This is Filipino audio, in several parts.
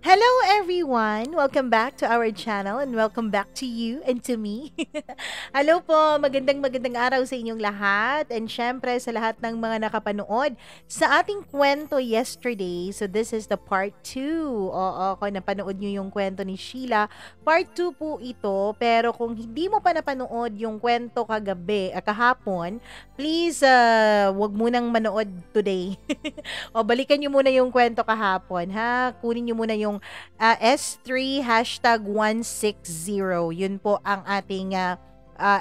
Hello everyone! Welcome back to our channel and welcome back to you and to me. Hello po! Magandang araw sa inyong lahat and syempre sa lahat ng mga nakapanood sa ating kwento yesterday. So this is the part 2. Oo, kung napanood nyo yung kwento ni Sheila, part 2 po ito. Pero kung hindi mo pa napanood yung kwento kahapon, please wag munang manood today. O balikan nyo muna yung kwento kahapon ha. Kunin nyo muna yung S3 #160. Yun po ang ating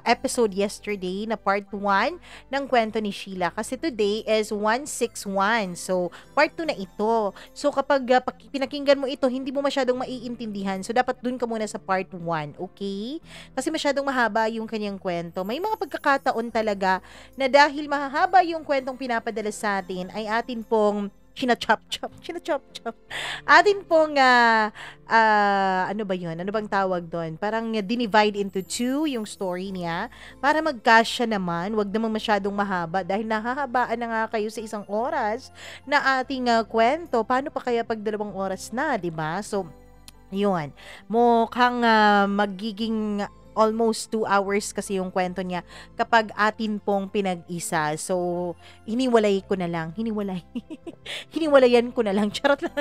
episode yesterday na part 1 ng kwento ni Sheila. Kasi today is 161. So, part 2 na ito. So, kapag pinakinggan mo ito, hindi mo masyadong maiintindihan. So, dapat dun ka muna sa part 1. Okay? Kasi masyadong mahaba yung kanyang kwento. May mga pagkakataon talaga na dahil mahahaba yung kwentong pinapadala sa atin, ay atin pong china-chop-chop. Atin pong, ano ba yun? Ano bang tawag doon? Parang dinivide into 2 yung story niya para magkasya naman. Wag naman masyadong mahaba dahil nahahabaan na nga kayo sa isang oras na ating kwento. Paano pa kaya pag 2 oras na, diba? So, yun. Mukhang magiging almost 2 hours kasi yung kwento niya kapag atin pong pinag-isa. So, hiniwalay ko na lang. Hiniwalayan ko na lang. Charot lang.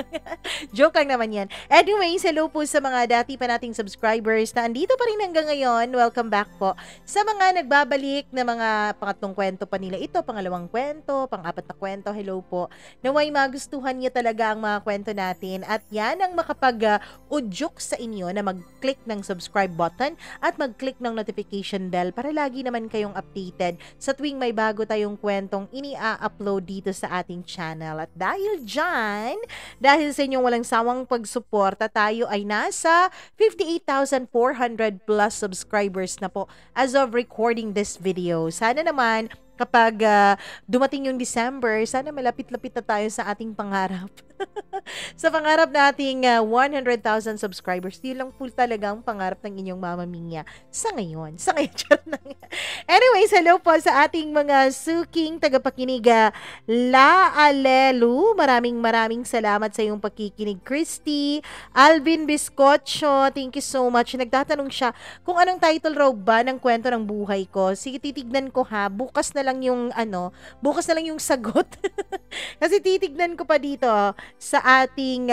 Joke lang naman yan. Anyways, hello po sa mga dati pa nating subscribers na andito pa rin hanggang ngayon. Welcome back po. Sa mga nagbabalik na mga pangatlong kwento pa nila ito, pangalawang kwento, pang-apat na kwento, hello po. Naway magustuhan niyo talaga ang mga kwento natin at yan ang makapag-udyok sa inyo na mag-click ng subscribe button at mag-click ng notification bell para lagi naman kayong updated sa tuwing may bago tayong kwentong ini-upload dito sa ating channel. At dahil dyan, dahil sa inyong walang sawang pagsuporta, tayo ay nasa 58,400 plus subscribers na po as of recording this video. Sana naman kapag dumating yung December, sana malapit-lapit na tayo sa ating pangarap. Sa pangarap nating 100,000 subscribers. Yun lang po talaga ang pangarap ng inyong Mama Mia sa ngayon. Anyways, hello po sa ating mga suking tagapakinig. La Alelu, maraming salamat sa iyong pakikinig. Christy, Alvin Biscocho, thank you so much. Nagtatanong siya kung anong title raw ba ng kwento ng buhay ko. Sige, titignan ko ha. Bukas na lang yung sagot. Kasi titignan ko pa dito sa ating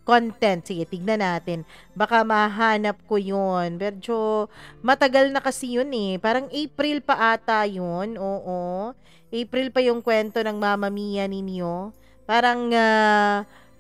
content. Sige, tignan natin. Baka mahanap ko yun. Medyo matagal na kasi yun eh. Parang April pa ata yun. Oo. April pa yung kwento ng Mama Mia ninyo. Parang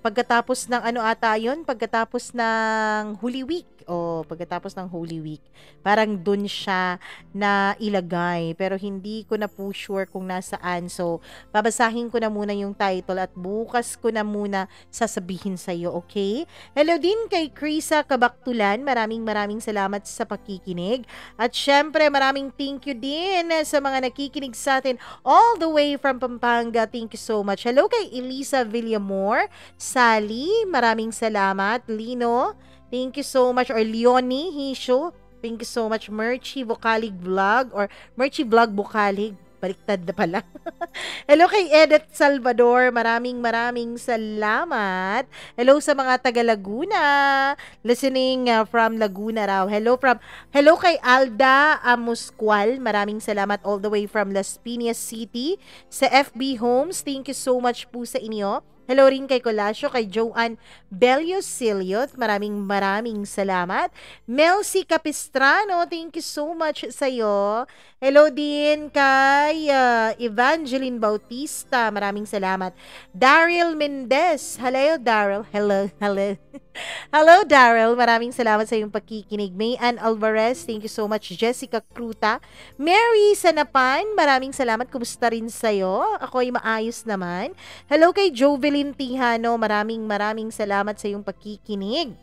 pagkatapos ng ano ata yun? Pagkatapos ng Holy Week. Pagkatapos ng Holy Week. Parang dun siya na ilagay. Pero hindi ko na po sure kung nasaan. So, babasahin ko na muna yung title at bukas ko na muna sasabihin sa'yo, okay? Hello din kay Krisa Kabaktulan. Maraming salamat sa pakikinig. At syempre, maraming thank you din sa mga nakikinig sa atin all the way from Pampanga. Thank you so much. Hello kay Elisa Villamor. Sally, maraming salamat. Lino, thank you so much. Or Leonie Hisho, thank you so much. Merchie Vocalig Vlog or Merchie Vlog Vocalig. Baliktad na pala. Hello kay Edith Salvador. Maraming salamat. Hello sa mga taga Laguna. Listening from Laguna raw. Hello kay Alda Amusqual. Maraming salamat all the way from Las Piñas City. Sa FB Homes, thank you so much po sa inyo. Hello rin kay Colasio, kay Joanne Belio Siliot. Maraming salamat. Melcy Capistrano, thank you so much sa iyo. Hello din kay Evangeline Bautista. Maraming salamat. Daryl Mendez. Hello, Daryl. Hello. Hello, Daryl. Maraming salamat sa iyong pakikinig. Mayan Alvarez, thank you so much. Jessica Cruta. Mary Sanapan, maraming salamat. Kumusta rin sa iyo? Ako ay maayos naman. Hello kay Jovelyn Tihano. Maraming salamat sa iyong pakikinig.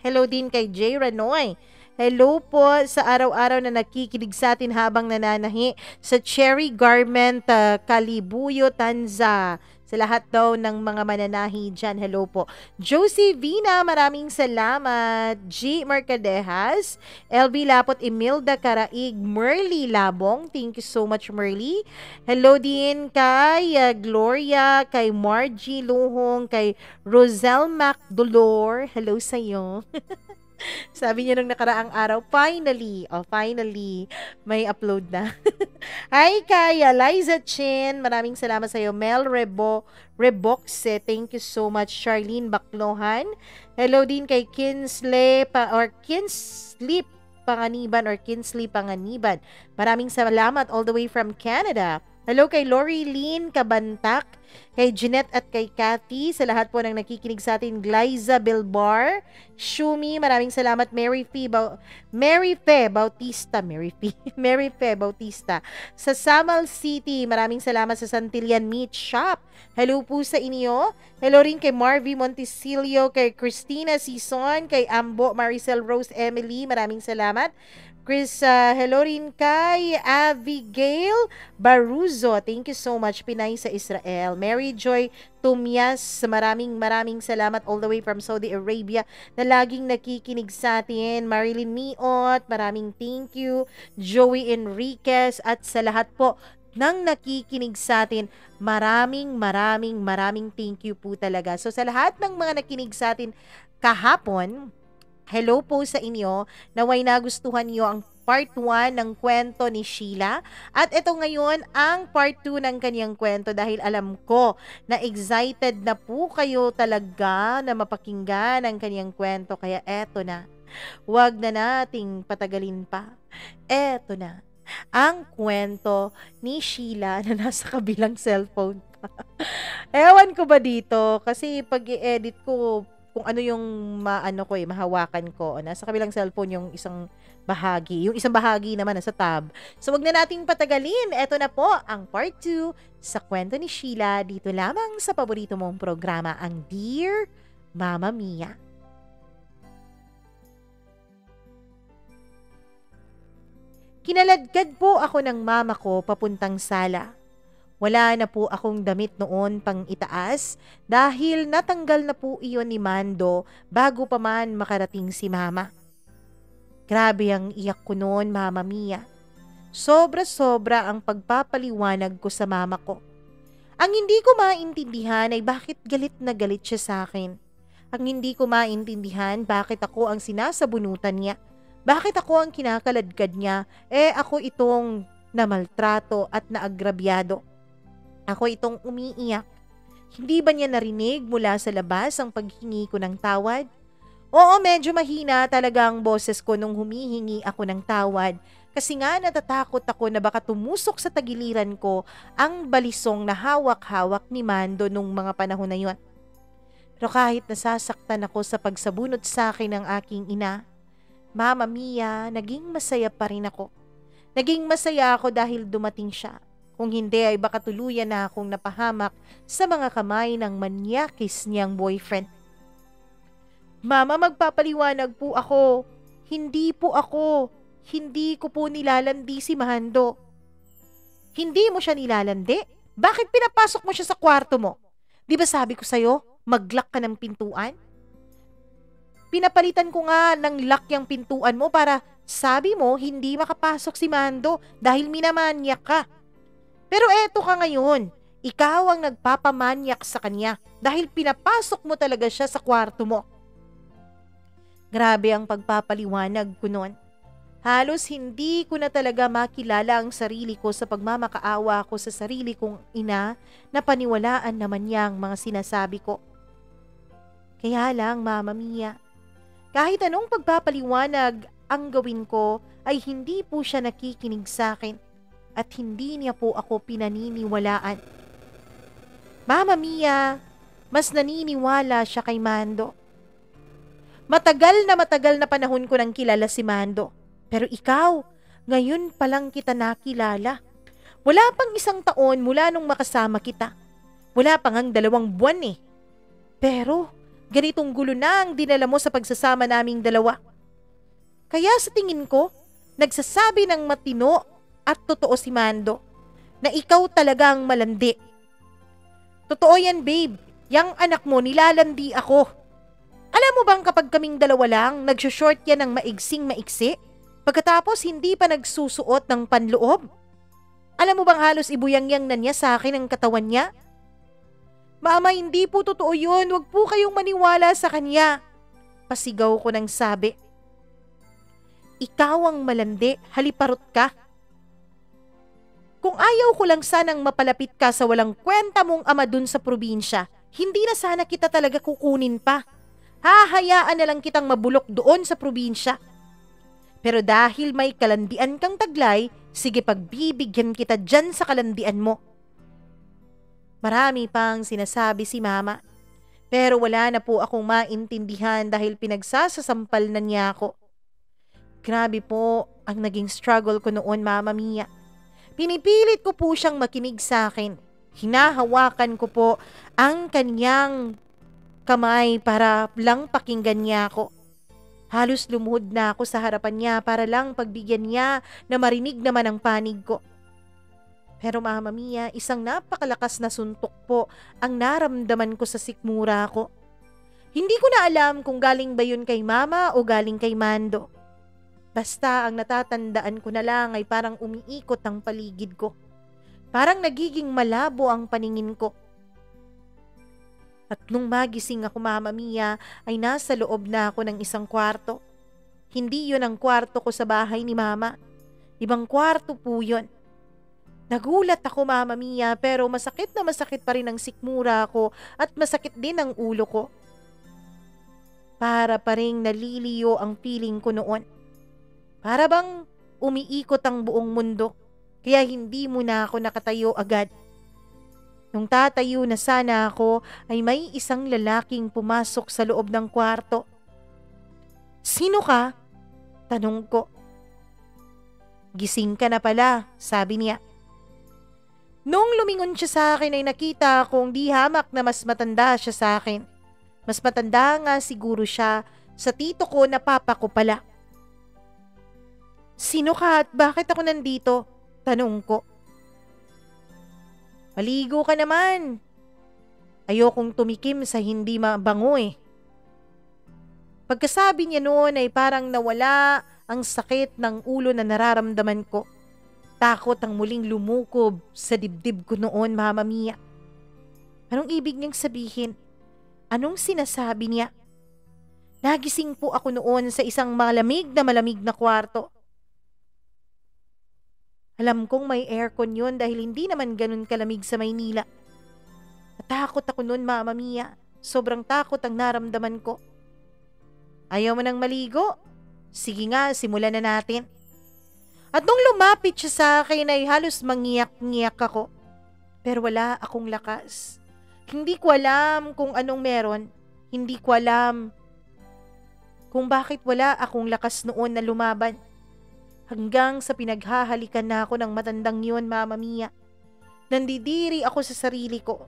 Hello din kay Jay Ranoy. Hello po sa araw-araw na nakikinig sa atin habang nananahi sa Cherry Garment, Kalibuyo, Tanza. Sa lahat daw ng mga mananahi dyan, hello po. Josie Vina, maraming salamat. G. Mercadejas, LB Lapot, Emilda Karaig, Merly Labong, thank you so much Merly. Hello din kay Gloria, kay Margie Luhong, kay Rosel Macdolor, hello sa'yo. Sabi niya nung nakaraang araw, finally, may upload na. Hi, Kaya, Liza Chin, maraming salamat sa iyo. Mel Reboxe, thank you so much. Charlene Baklohan, hello din kay Kinsley Panganiban. Maraming salamat all the way from Canada. Hello kay Lori Lynn Kabantak, kay Jeanette at kay Kathy, sa lahat po ng nakikinig sa atin, Glyza Bilbar, Shumi, maraming salamat, Mary Fe Bautista, sa Samal City, maraming salamat sa Santillan Meat Shop, hello po sa inyo, hello rin kay Marvy Montesilio, kay Christina Sison, kay Ambo, Maricel Rose Emily, maraming salamat, Chris, hello rin kay Abigail Baruzo. Thank you so much. Pinay sa Israel. Mary Joy Tumyas, maraming salamat all the way from Saudi Arabia na laging nakikinig sa atin. Marilyn Miot, maraming thank you. Joey Enriquez at sa lahat po ng nakikinig sa atin, maraming thank you po talaga. So sa lahat ng mga nakinig sa atin kahapon, hello po sa inyo, naway nagustuhan niyo ang part 1 ng kwento ni Sheila. At ito ngayon ang part 2 ng kanyang kwento dahil alam ko na excited na po kayo talaga na mapakinggan ang kanyang kwento. Kaya eto na, wag na nating patagalin pa. Eto na, ang kwento ni Sheila na nasa kabilang cellphone pa. Ewan ko ba dito? Kasi pag i-edit ko, kung ano yung mahawakan ko. Nasa kabilang cellphone yung isang bahagi. Yung isang bahagi naman nasa tab. So, wag na nating patagalin. Ito na po ang part 2 sa kwento ni Sheila dito lamang sa paborito mong programa, ang Dear Mama Mia. Kinaladkad po ako ng mama ko papuntang sala. Wala na po akong damit noon pang itaas dahil natanggal na po iyon ni Mando bago pa man makarating si Mama. Grabe ang iyak ko noon, Mama Mia. Sobra-sobra ang pagpapaliwanag ko sa mama ko. Ang hindi ko maintindihan ay bakit galit na galit siya sa akin. Ang hindi ko maintindihan bakit ako ang sinasabunutan niya. Bakit ako ang kinakaladkad niya, ako itong namaltrato at naagrabyado. Ako itong umiiyak. Hindi ba niya narinig mula sa labas ang paghingi ko ng tawad? Oo, medyo mahina talaga ang boses ko nung humihingi ako ng tawad. Kasi nga natatakot ako na baka tumusok sa tagiliran ko ang balisong na hawak-hawak ni Mando nung mga panahon na yon. Pero kahit nasasaktan ako sa pagsabunot sa akin ng aking ina, Mama Mia, naging masaya pa rin ako. Naging masaya ako dahil dumating siya. Kung hindi ay baka tuluyan na akong napahamak sa mga kamay ng manyakis niyang boyfriend. Mama, magpapaliwanag po ako. Hindi ko po nilalandi si Mando. Hindi mo siya nilalandi? Bakit pinapasok mo siya sa kwarto mo? Di ba sabi ko sa'yo, mag-lock ka ng pintuan? Pinapalitan ko nga ng lock yung pintuan mo para sabi mo hindi makapasok si Mando dahil minamanyak ka. Pero eto ka ngayon, ikaw ang nagpapamanyak sa kanya dahil pinapasok mo talaga siya sa kwarto mo. Grabe ang pagpapaliwanag ko noon. Halos hindi ko na talaga makilala ang sarili ko sa pagmamakaawa ko sa sarili kong ina na paniwalaan naman niya ang mga sinasabi ko. Kaya lang, Mama Mia, kahit anong pagpapaliwanag ang gawin ko ay hindi po siya nakikinig sa akin. At hindi niya po ako pinaniniwalaan. Mama Mia, mas naniniwala siya kay Mando. Matagal na panahon ko nang kilala si Mando. Pero ikaw, ngayon pa lang kita nakilala. Wala pang 1 taon mula nung makasama kita. Wala pang ang 2 buwan eh. Pero ganitong gulo na ang dinala mo sa pagsasama naming dalawa. Kaya sa tingin ko, nagsasabi ng matino at totoo si Mando, na ikaw talaga ang malandi. Totoo yan, babe. Yang anak mo, nilalandi ako. Alam mo bang kapag kaming dalawa lang, nagsushort yan ng maigsing maiksi? Pagkatapos hindi pa nagsusuot ng panloob? Alam mo bang halos ibuyang-yang na niya sa akin ang katawan niya? Mama, hindi po totoo yun. Huwag po kayong maniwala sa kanya. Pasigaw ko ng sabi. Ikaw ang malandi, haliparot ka. Kung ayaw ko lang sanang mapalapit ka sa walang kwenta mong ama dun sa probinsya, hindi na sana kita talaga kukunin pa. Hahayaan na lang kitang mabulok doon sa probinsya. Pero dahil may kalandian kang taglay, sige pagbibigyan kita dyan sa kalandian mo. Marami pang sinasabi si mama. Pero wala na po akong maintindihan dahil pinagsasasampal na niya ako. Grabe po ang naging struggle ko noon, Mama Mia. Pinipilit ko po siyang makinig sa akin. Hinahawakan ko po ang kanyang kamay para lang pakinggan niya ako. Halos lumuhod na ako sa harapan niya para lang pagbigyan niya na marinig naman ang panig ko. Pero Mama Mia, isang napakalakas na suntok po ang naramdaman ko sa sikmura ko. Hindi ko na alam kung galing ba yun kay Mama o galing kay Mando. Basta ang natatandaan ko na lang ay parang umiikot ang paligid ko. Parang nagiging malabo ang paningin ko. At nung magising ako, Mama Mia, ay nasa loob na ako ng isang kwarto. Hindi yun ang kwarto ko sa bahay ni Mama. Ibang kwarto po yun. Nagulat ako, Mama Mia, pero masakit na masakit pa rin ang sikmura ko at masakit din ang ulo ko. Para pa rin naliliyo ang feeling ko noon. Para bang umiikot ang buong mundo, kaya hindi muna ako nakatayo agad. Nung tatayo na sana ako, ay may isang lalaking pumasok sa loob ng kwarto. Sino ka? Tanong ko. Gising ka na pala, sabi niya. Nung lumingon siya sa akin ay nakita kong di hamak na mas matanda siya sa akin. Mas matanda nga siguro siya sa tito ko na papa ko pala. Sino ka at bakit ako nandito? Tanong ko. Maligo ka naman. Ayokong tumikim sa hindi mabango eh. Pagkasabi niya noon ay parang nawala ang sakit ng ulo na nararamdaman ko. Takot ang muling lumukob sa dibdib ko noon, Mama Mia. Anong ibig niyang sabihin? Anong sinasabi niya? Nagising po ako noon sa isang malamig na kwarto. Alam kong may aircon yun dahil hindi naman ganun kalamig sa Maynila. Natakot ako noon, Mama Mia. Sobrang takot ang naramdaman ko. Ayaw mo nang maligo? Sige nga, simulan na natin. At nung lumapit siya sa akin ay halos mangiyak-ngiyak ako. Pero wala akong lakas. Hindi ko alam kung anong meron. Hindi ko alam kung bakit wala akong lakas noon na lumaban. Hanggang sa pinaghahalikan na ako ng matandang yun, Mama Mia. Nandidiri ako sa sarili ko.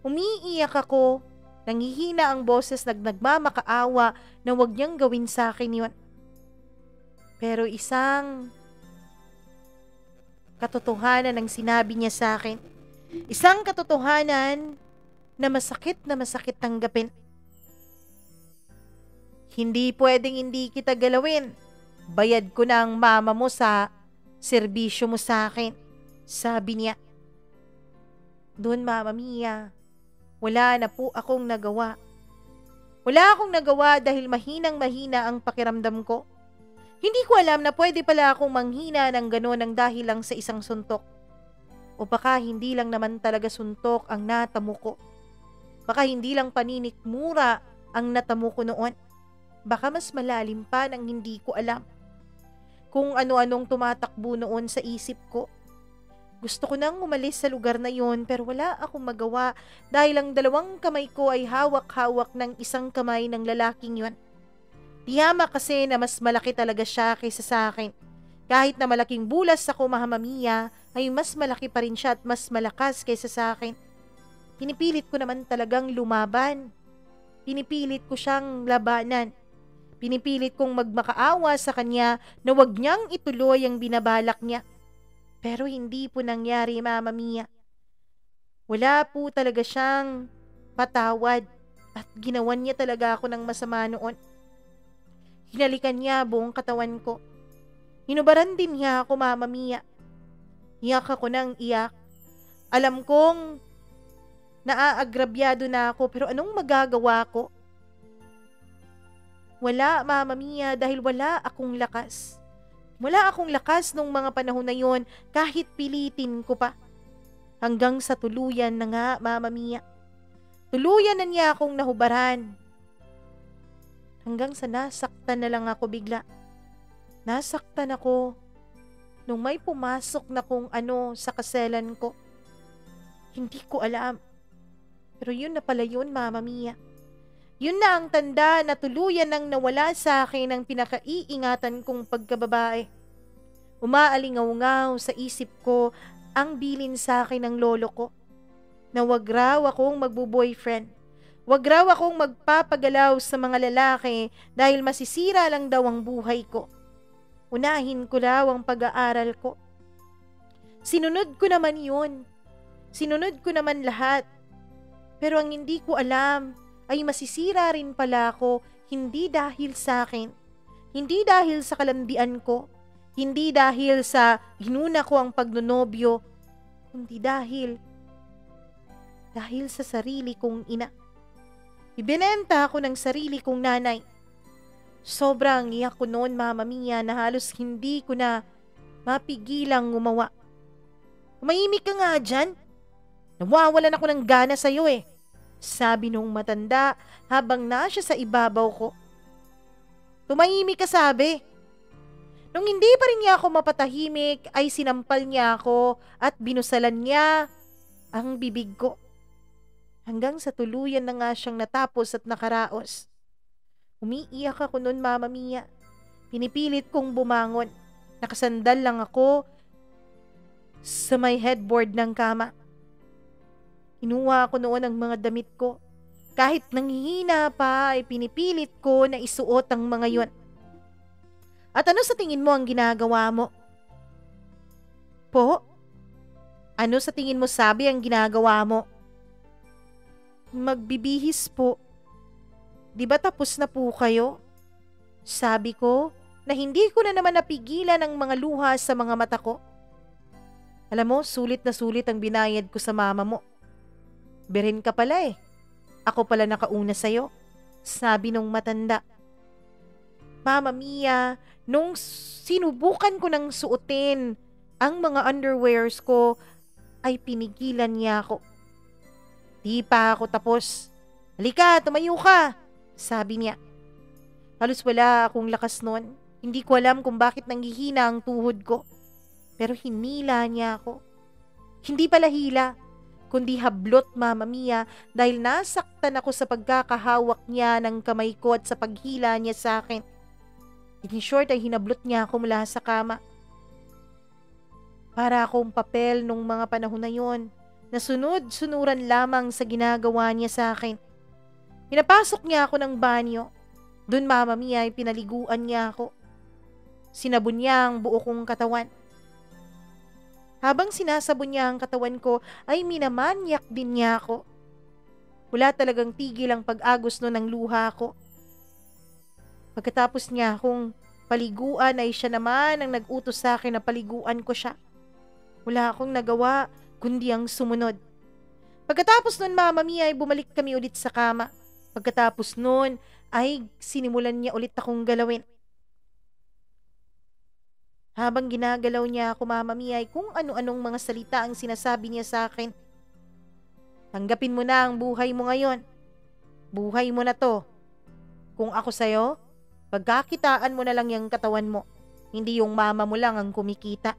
Umiiyak ako. Nangihina ang boses nagmamakaawa na wag niyang gawin sa akin yun. Pero isang katotohanan ang sinabi niya sa akin. Isang katotohanan na masakit tanggapin. Hindi pwedeng hindi kita galawin. Bayad ko na ang mama mo sa serbisyo mo sa akin. Sabi niya. Doon, Mama Mia, wala na po akong nagawa. Wala akong nagawa dahil mahinang-mahina ang pakiramdam ko. Hindi ko alam na pwede pala akong manghina ng gano'n ng dahil lang sa isang suntok. O baka hindi lang naman talaga suntok ang natamo ko. Baka hindi lang paninikmura ang natamo ko noon. Baka mas malalim pa nang hindi ko alam. Kung ano-anong tumatakbo noon sa isip ko. Gusto ko nang umalis sa lugar na yon pero wala akong magawa dahil ang dalawang kamay ko ay hawak-hawak ng isang kamay ng lalaking yon. Tiyama kasi na mas malaki talaga siya kaysa sa akin. Kahit na malaking bulas ako, Mama Mia, ay mas malaki pa rin siya at mas malakas kaysa sa akin. Pinipilit ko naman talagang lumaban. Pinipilit ko siyang labanan. Pinipilit kong magmakaawa sa kanya na wag niyang ituloy ang binabalak niya. Pero hindi po nangyari, Mama Mia. Wala po talaga siyang patawad at ginawan niya talaga ako ng masama noon. Hinalikan niya buong katawan ko. Hinubaran din niya ako, Mama Mia. Iyak ako ng iyak. Alam kong naaagrabyado na ako pero anong magagawa ko? Wala, Mama Mia, dahil wala akong lakas. Wala akong lakas nung mga panahon na yon kahit pilitin ko pa. Hanggang sa tuluyan na nga, Mama Mia. Tuluyan na niya akong nahubaran. Hanggang sa nasaktan na lang ako bigla. Nasaktan ako nung may pumasok na kung ano sa kaselan ko. Hindi ko alam. Pero yun na pala yun, Mama Mia. Yun na ang tanda na tuluyan nang nawala sa akin ang pinakaiingatan kong pagkababae. Umaalingaw-ngaw sa isip ko ang bilin sa akin ng lolo ko na wag raw akong magbo-boyfriend. Wag raw akong magpapagalaw sa mga lalaki dahil masisira lang daw ang buhay ko. Unahin ko raw ang pag-aaral ko. Sinunod ko naman yun. Sinunod ko naman lahat. Pero ang hindi ko alam ay masisira rin pala ako hindi dahil sa akin. Hindi dahil sa kalandian ko. Hindi dahil sa ginuna ko ang pagnonobyo. Kundi dahil sa sarili kong ina. Ibinenta ako ng sarili kong nanay. Sobrang iyak ko noon, Mama Mia, na halos hindi ko na mapigilang gumawa. Umahimik ka nga dyan. Nawawalan ako ng gana sa'yo eh. Sabi nung matanda habang nasya sa ibabaw ko. Tumahimik ka, sabi. Nung hindi pa rin niya ako mapatahimik ay sinampal niya ako at binusalan niya ang bibig ko. Hanggang sa tuluyan na nga siyang natapos at nakaraos. Umiiyak ako noon, Mama Mia. Pinipilit kong bumangon. Nakasandal lang ako sa may headboard ng kama. Kinuha ko noon ang mga damit ko. Kahit nanghihina pa ay pinipilit ko na isuot ang mga yon. At ano sa tingin mo ang ginagawa mo? Po? Ano sa tingin mo sabi ang ginagawa mo? Magbibihis po. Di ba tapos na po kayo? Sabi ko na hindi ko na naman napigilan ang mga luha sa mga mata ko. Alam mo, sulit na sulit ang binayad ko sa mama mo. Berin ka pala eh. Ako pala nakauna sa'yo. Sabi nung matanda. Mama Mia, nung sinubukan ko ng suotin ang mga underwears ko, ay pinigilan niya ako. Di pa ako tapos. Halika, tumayo ka, sabi niya. Halos wala akong lakas noon. Hindi ko alam kung bakit nanghihina ang tuhod ko. Pero hinila niya ako. Hindi pala hila, kundi hablot, Mama Mia, dahil nasaktan ako sa pagkakahawak niya ng kamay ko at sa paghila niya sa akin. In short ay hinablot niya ako mula sa kama. Para akong papel nung mga panahon na yon, na sunod-sunuran lamang sa ginagawa niya sa akin. Pinapasok niya ako ng banyo. Doon, Mama Mia, ay pinaliguan niya ako. Sinabon niya ang buo kong katawan. Habang sinasabon niya ang katawan ko, ay minamanyak din niya ako. Wala talagang tigil ang pag-agos no ng luha ko. Pagkatapos niya akong paliguan ay siya naman ang nag-utos sa akin na paliguan ko siya. Wala akong nagawa kundi ang sumunod. Pagkatapos nun, Mama Mia, ay bumalik kami ulit sa kama. Pagkatapos nun ay sinimulan niya ulit akong galawin. Habang ginagalaw niya ako, Mama Mia, ay kung ano-anong mga salita ang sinasabi niya sa akin. Tanggapin mo na ang buhay mo ngayon. Buhay mo na to. Kung ako sa'yo, pagkakitaan mo na lang yung katawan mo. Hindi yung mama mo lang ang kumikita.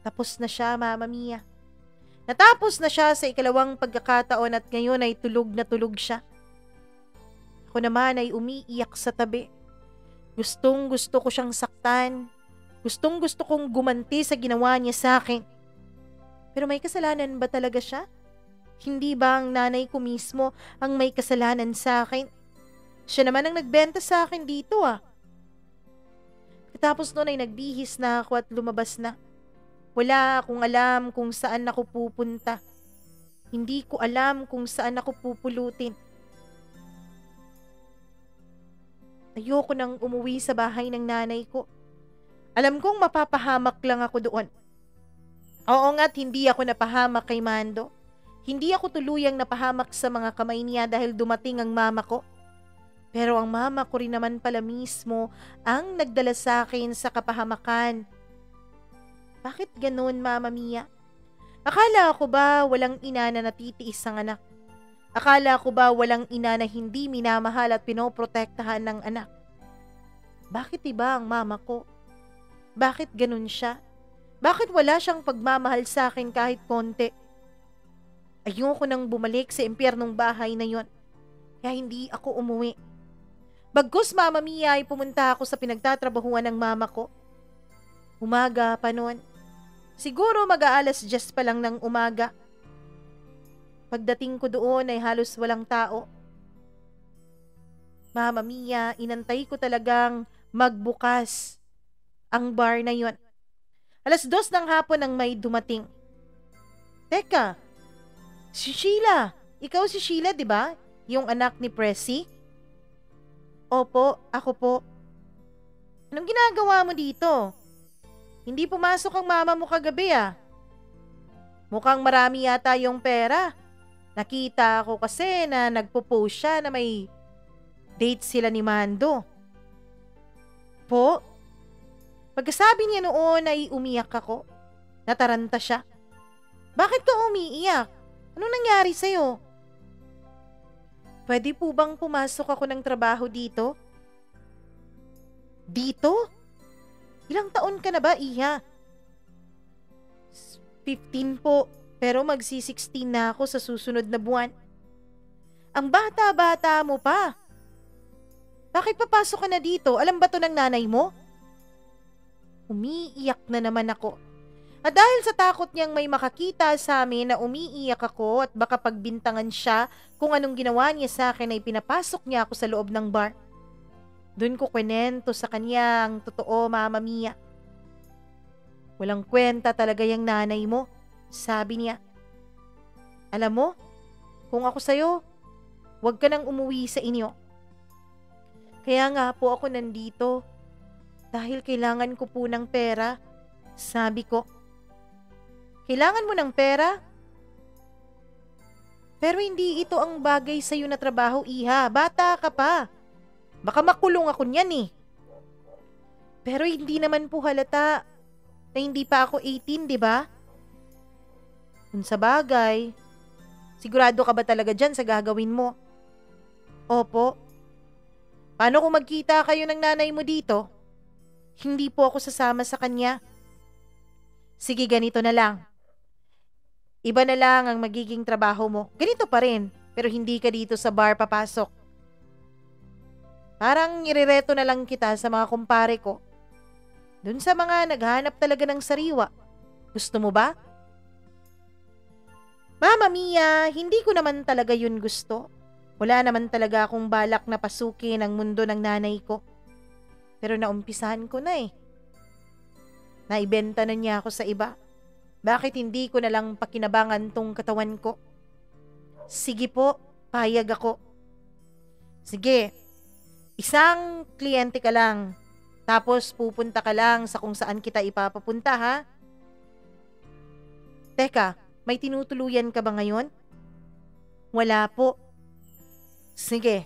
Tapos na siya, Mama Mia. Natapos na siya sa ikalawang pagkakataon at ngayon ay tulog na tulog siya. Ako naman ay umiiyak sa tabi. Gustong gusto ko siyang saktan. Gustong gusto kong gumanti sa ginawa niya sa akin. Pero may kasalanan ba talaga siya? Hindi ba ang nanay ko mismo ang may kasalanan sa akin? Siya naman ang nagbenta sa akin dito ah. Katapos noon ay nagbihis na ako at lumabas na. Wala akong alam kung saan ako pupunta. Hindi ko alam kung saan ako pupulutin. Ayoko nang umuwi sa bahay ng nanay ko. Alam kong mapapahamak lang ako doon. Oo nga't hindi ako napahamak kay Mando. Hindi ako tuluyang napahamak sa mga kamay niya dahil dumating ang mama ko. Pero ang mama ko rin naman pala mismo ang nagdala sa akin sa kapahamakan. Bakit ganun, Mama Mia? Akala ko ba walang ina na natitiis ang anak? Akala ko ba walang ina na hindi minamahal at pinoprotektahan ng anak? Bakit iba ang mama ko? Bakit ganun siya? Bakit wala siyang pagmamahal sa akin kahit konti? Ayoko nang bumalik sa impyernong bahay na yon. Kaya hindi ako umuwi. Bagkus, Mama Mia, ay pumunta ako sa pinagtatrabahuan ng mama ko. Umaga pa noon. Siguro mag-aalas 10 pa lang ng umaga. Pagdating ko doon ay halos walang tao. Mama Mia, inantay ko talagang magbukas ang bar na yon. Alas 2 ng hapon nang may dumating. Teka, si Sheila. Ikaw si Sheila, di ba? Yung anak ni Pressy? Opo, ako po. Anong ginagawa mo dito? Hindi pumasok ang mama mo kagabi ah. Mukhang marami yata yung pera. Nakita ko kasi na nagpo-post siya na may date sila ni Mando. Po? Pagkasabi niya noon ay umiyak ako. Nataranta siya. Bakit ka umiiyak? Anong nangyari sa'yo? Pwede po bang pumasok ako ng trabaho dito? Dito? Ilang taon ka na ba, Iha? 15 po, pero magsi-16 na ako sa susunod na buwan. Ang bata-bata mo pa. Bakit papasok ka na dito? Alam ba to ng nanay mo? Umiiyak na naman ako. At dahil sa takot niyang may makakita sa amin na umiiyak ako at baka pagbintangan siya kung anong ginawa niya sa akin ay pinapasok niya ako sa loob ng bar. Doon ko kwento sa kanya ang totoo, Mama Mia. Walang kwenta talaga yung nanay mo, sabi niya. Alam mo, kung ako sa'yo, huwag ka nang umuwi sa inyo. Kaya nga po ako nandito dahil kailangan ko po ng pera, sabi ko. Kailangan mo ng pera? Pero hindi ito ang bagay sa'yo na trabaho, Iha. Bata ka pa. Baka makulong ako niyan eh. Pero hindi naman po halata na hindi pa ako 18, di ba? Kung sa bagay, sigurado ka ba talaga dyan sa gagawin mo? Opo. Paano kung magkita kayo ng nanay mo dito? Hindi po ako sasama sa kanya. Sige, ganito na lang. Iba na lang ang magiging trabaho mo. Ganito pa rin, pero hindi ka dito sa bar papasok. Parang irereto na lang kita sa mga kumpare ko. Dun sa mga naghahanap talaga ng sariwa. Gusto mo ba? Mama Mia, hindi ko naman talaga yun gusto. Wala naman talaga akong balak na pasukin ang mundo ng nanay ko. Pero naumpisahan ko na eh. Naibenta na niya ako sa iba. Bakit hindi ko na lang pakinabangan tong katawan ko? Sige po, payag ako. Sige, isang kliyente ka lang. Tapos pupunta ka lang sa kung saan kita ipapapunta, ha? Teka, may tinutuluyan ka ba ngayon? Wala po. Sige,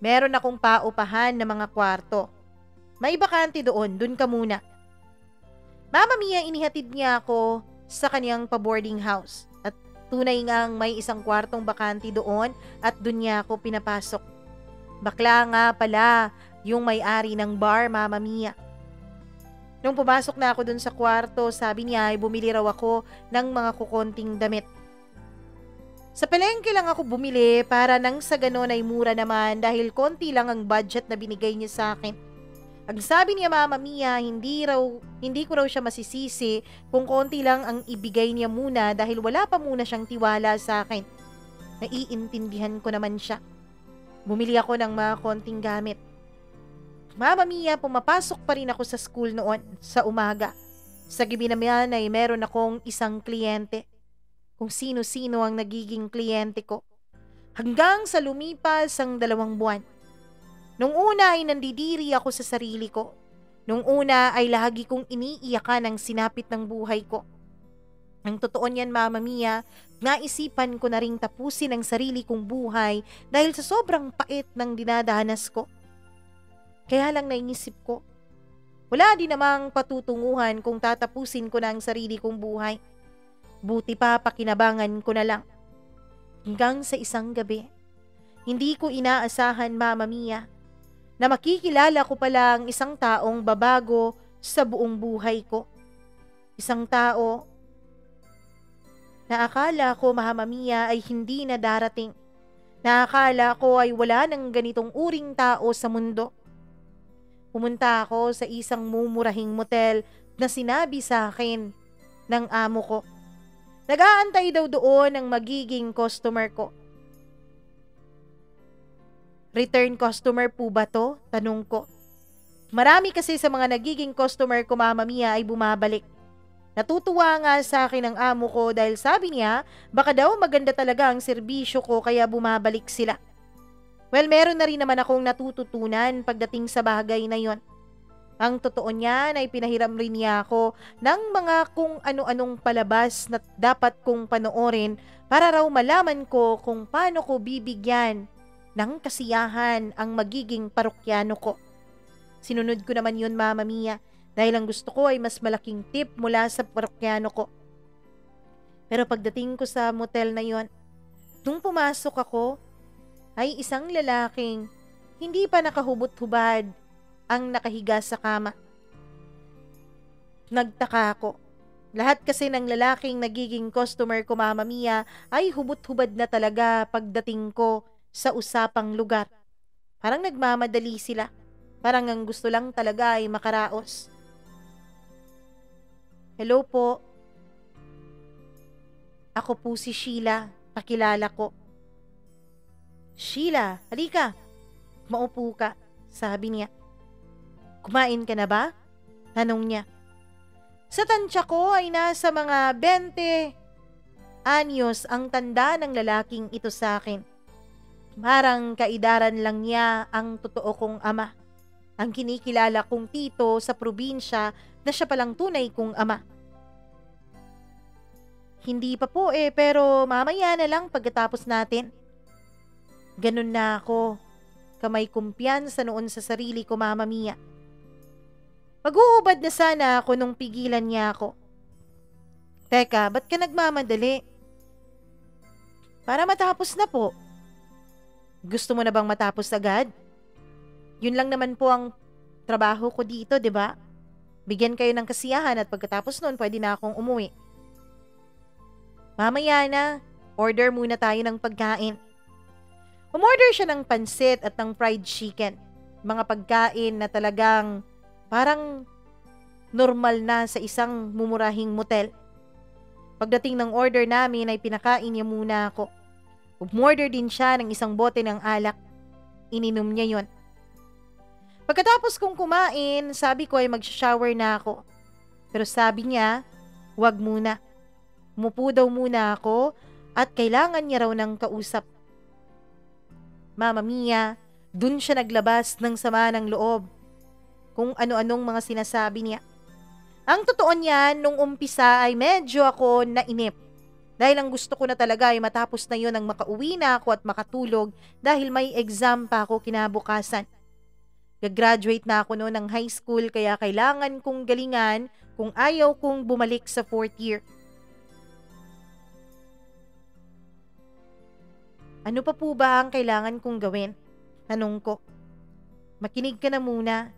meron akong paupahan na mga kwarto. May bakante doon, dun ka muna. Mama Mia, inihatid niya ako sa kanyang pa-boarding house. At tunay ngang may isang kwartong bakante doon at dun niya ako pinapasok. Bakla nga pala yung may-ari ng bar, Mama Mia. Nung pumasok na ako dun sa kwarto, sabi niya ay bumili raw ako ng mga kukonting damit. Sa palengke lang ako bumili para nang sa ganon ay mura naman dahil konti lang ang budget na binigay niya sa akin. Ang sabi niya, Mama Mia, hindi ko raw siya masisisi kung konti lang ang ibigay niya muna dahil wala pa muna siyang tiwala sa akin. Naiintindihan ko naman siya. Bumili ako ng mga konting gamit. Mama Mia, pumapasok pa rin ako sa school noon, sa umaga. Sa gabi naman ay meron akong isang kliyente. Kung sino-sino ang nagiging kliyente ko. Hanggang sa lumipas ang 2 buwan. Nung una ay nandidiri ako sa sarili ko. Nung una ay lagi kong iniiyakan ang sinapit ng buhay ko. Ang totoo niyan, Mama Mia, naisipan ko na ring tapusin ang sarili kong buhay dahil sa sobrang pait ng dinadanas ko. Kaya lang naisip ko, wala din namang patutunguhan kung tatapusin ko na ang sarili kong buhay. Buti pa pakinabangan ko na lang. Hanggang sa isang gabi, hindi ko inaasahan, Mama Mia, na makikilala ko pala ang isang taong babago sa buong buhay ko. Isang tao na akala ko, Mama Mia, ay hindi na darating. Na akala ko ay wala ng ganitong uring tao sa mundo. Pumunta ako sa isang mumurahing motel na sinabi sa akin ng amo ko. Nag-aantay daw doon ang magiging customer ko. Return customer po ba to? Tanong ko. Marami kasi sa mga nagiging customer ko, Mama Mia, ay bumabalik. Natutuwa nga sa akin ang amo ko dahil sabi niya, baka daw maganda talaga ang serbisyo ko kaya bumabalik sila. Well, meron na rin naman akong natututunan pagdating sa bagay na yon. Ang totoo niyan ay pinahiram rin niya ako ng mga kung ano-anong palabas na dapat kong panoorin para raw malaman ko kung paano ko bibigyan ng kasiyahan ang magiging parokyano ko. Sinunod ko naman yun, Mama Mia, dahil ang gusto ko ay mas malaking tip mula sa parokyano ko. Pero pagdating ko sa motel na yon, nung pumasok ako, ay isang lalaking hindi pa nakahubot-hubad ang nakahiga sa kama. Nagtaka ako. Lahat kasi ng lalaking nagiging customer ko, Mama Mia, ay hubot-hubad na talaga pagdating ko sa usapang lugar. Parang nagmamadali sila. Parang ang gusto lang talaga ay makaraos. Hello po. Ako po si Sheila. Pakilala ko. Sheila, halika. Maupo ka, sabi niya. Kumain ka na ba? Tanong niya. Sa tansya ko ay nasa mga 20 anyos ang tanda ng lalaking ito sa akin. Parang kaidaran lang niya ang totoo kong ama. Ang kinikilala kong tito sa probinsya na siya palang tunay kong ama. Hindi pa po pero mamaya na lang pagkatapos natin. Ganun na ako. Kamay kumpiyansa noon sa sarili ko, Mama Mia. Mag-uubad na sana ako nung pigilan niya ako. Teka, ba't ka nagmamadali? Para matapos na po. Gusto mo na bang matapos agad? Yun lang naman po ang trabaho ko dito, di ba? Bigyan kayo ng kasiyahan at pagkatapos nun, pwede na akong umuwi. Mamaya na, order muna tayo ng pagkain. Umorder siya ng pansit at ng fried chicken. Mga pagkain na talagang parang normal na sa isang mumurahing motel. Pagdating ng order namin ay pinakain niya muna ako. Umorder din siya ng isang bote ng alak. Ininom niya yon. Pagkatapos kong kumain, sabi ko ay mag-shower na ako. Pero sabi niya, wag muna. Umupo daw muna ako at kailangan niya raw ng kausap. Mama Mia, dun siya naglabas ng sama ng loob. Kung ano-anong mga sinasabi niya. Ang totoo niyan, nung umpisa ay medyo ako nainip. Dahil ang gusto ko na talaga ay matapos na yun ang makauwi na ako at makatulog dahil may exam pa ako kinabukasan. Gagraduate na ako noon ng high school kaya kailangan kong galingan kung ayaw kong bumalik sa 4th year. Ano pa po ba ang kailangan kong gawin? Tanong ko. Makinig ka na muna.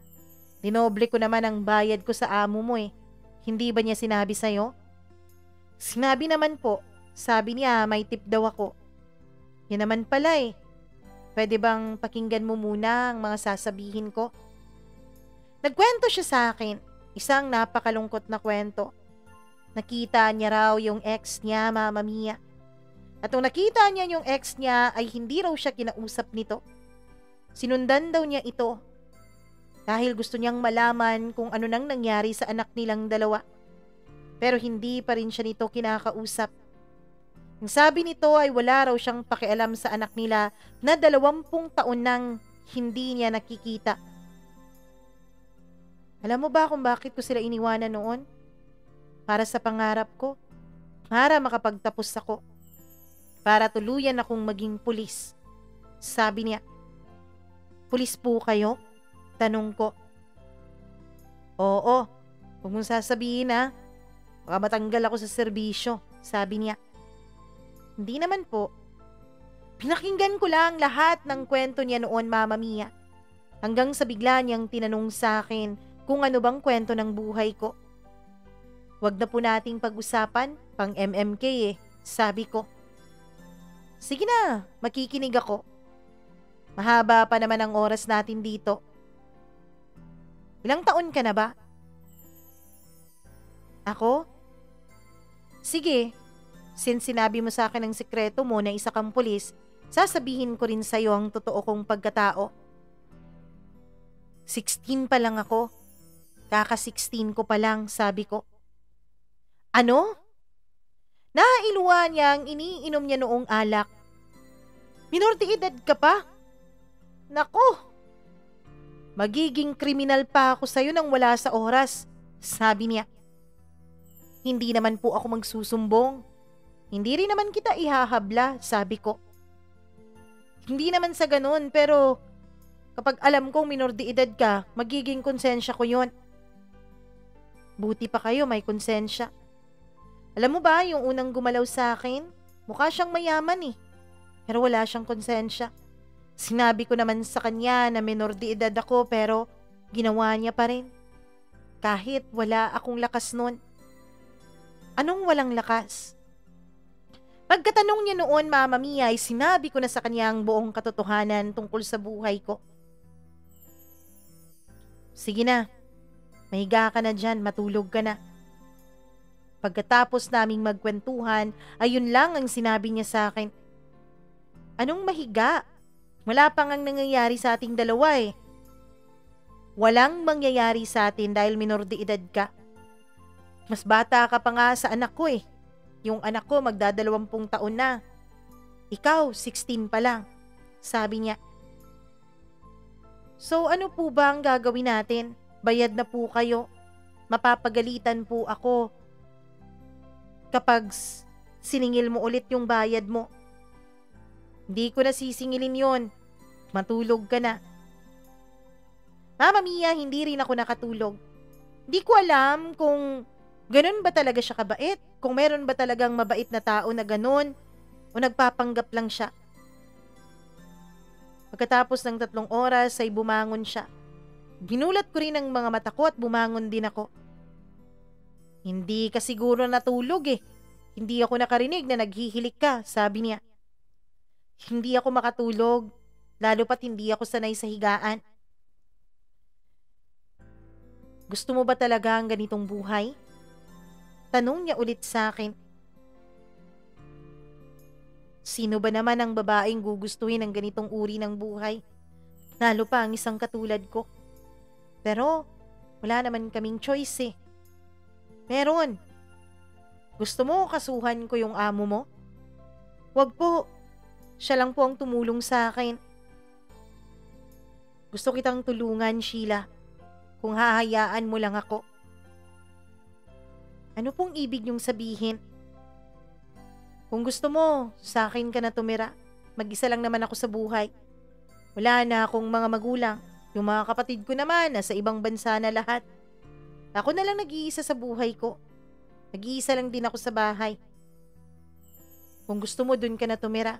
Dinoble ko naman ang bayad ko sa amo mo eh. Hindi ba niya sinabi sa'yo? Sinabi naman po. Sabi niya may tip daw ako. Yan naman pala eh. Pwede bang pakinggan mo muna ang mga sasabihin ko? Nagkwento siya sa akin. Isang napakalungkot na kwento. Nakita niya raw yung ex niya, Mama Mia. At nung nakita niya yung ex niya ay hindi raw siya kinausap nito. Sinundan daw niya ito. Dahil gusto niyang malaman kung ano nang nangyari sa anak nilang dalawa. pero hindi pa rin siya nito kinakausap. Ang sabi nito ay wala raw siyang pakialam sa anak nila na 20 taon nang hindi niya nakikita. Alam mo ba kung bakit ko sila iniwanan noon? Para sa pangarap ko, para makapagtapos ako, para tuluyan akong maging pulis. Sabi niya. Pulis po kayo? Tanong ko. Oo, huwag mong sasabihin ha. Baka matanggal ako sa serbisyo, sabi niya. Hindi naman po. Pinakinggan ko lang lahat ng kwento niya noon, Mama Mia. Hanggang sa bigla niyang tinanong sa akin kung ano bang kwento ng buhay ko. Huwag na po nating pag-usapan, pang MMK sabi ko. Sige na, makikinig ako. Mahaba pa naman ang oras natin dito. Ilang taon ka na ba? Ako? Sige, since sinabi mo sa akin ang sikreto mo na isa kang pulis, sasabihin ko rin sa'yo ang totoo kong pagkatao. 16 pa lang ako. Kaka-16 ko pa lang, sabi ko. Ano? Nailuwa niya ang iniinom niya noong alak. Minor de edad ka pa? Nako! Magiging kriminal pa ako sa'yo nang wala sa oras, sabi niya. Hindi naman po ako magsusumbong. Hindi rin naman kita ihahabla, sabi ko. Hindi naman sa ganun, pero kapag alam kong minor de edad ka, magiging konsensya ko yon. Buti pa kayo may konsensya. Alam mo ba, yung unang gumalaw sa akin, mukha siyang mayaman pero wala siyang konsensya. Sinabi ko naman sa kanya na minor de edad ako pero ginawa niya pa rin. Kahit wala akong lakas nun. Anong walang lakas? Pagkatanong niya noon, Mama Mia, ay sinabi ko na sa kanya ang buong katotohanan tungkol sa buhay ko. Sige na, mahiga ka na dyan, matulog ka na. Pagkatapos naming magkwentuhan, ayun lang ang sinabi niya sa akin. Anong mahiga? Wala pang ang nangyayari sa ating dalawa Walang mangyayari sa atin dahil minor de edad ka. Mas bata ka pa nga sa anak ko Yung anak ko magdadalawampung taon na. Ikaw, 16 pa lang, sabi niya. So ano po ba ang gagawin natin? Bayad na po kayo. Mapapagalitan po ako kapag siningil mo ulit yung bayad mo. Hindi ko na sisingilin yon. Matulog ka na. Mama Mia, hindi rin ako nakatulog. Hindi ko alam kung ganun ba talaga siya kabait, kung meron ba talagang mabait na tao na ganun, o nagpapanggap lang siya. Pagkatapos ng 3 oras ay bumangon siya. Ginulat ko rin ang mga mata ko at bumangon din ako. Hindi ka siguro natulog Hindi ako nakarinig na naghihilik ka, sabi niya. Hindi ako makatulog, lalo pat hindi ako sanay sa higaan. Gusto mo ba talaga ang ganitong buhay? Tanong niya ulit sa akin. Sino ba naman ang babaeng gugustuhin ng ganitong uri ng buhay? Lalo pa ang isang katulad ko. Pero wala naman kaming choice Meron. Gusto mo kasuhan ko yung amo mo? Wag po. Siya lang po ang tumulong sa akin. Gusto kitang tulungan, Sheila. Kung hahayaan mo lang ako. Ano pong ibig niyong sabihin? Kung gusto mo, sa akin ka na tumira. Mag-isa lang naman ako sa buhay. Wala na akong mga magulang. Yung mga kapatid ko naman, nasa ibang bansa na lahat. Ako na lang nag-iisa sa buhay ko. Nag-iisa lang din ako sa bahay. Kung gusto mo, dun ka na tumira.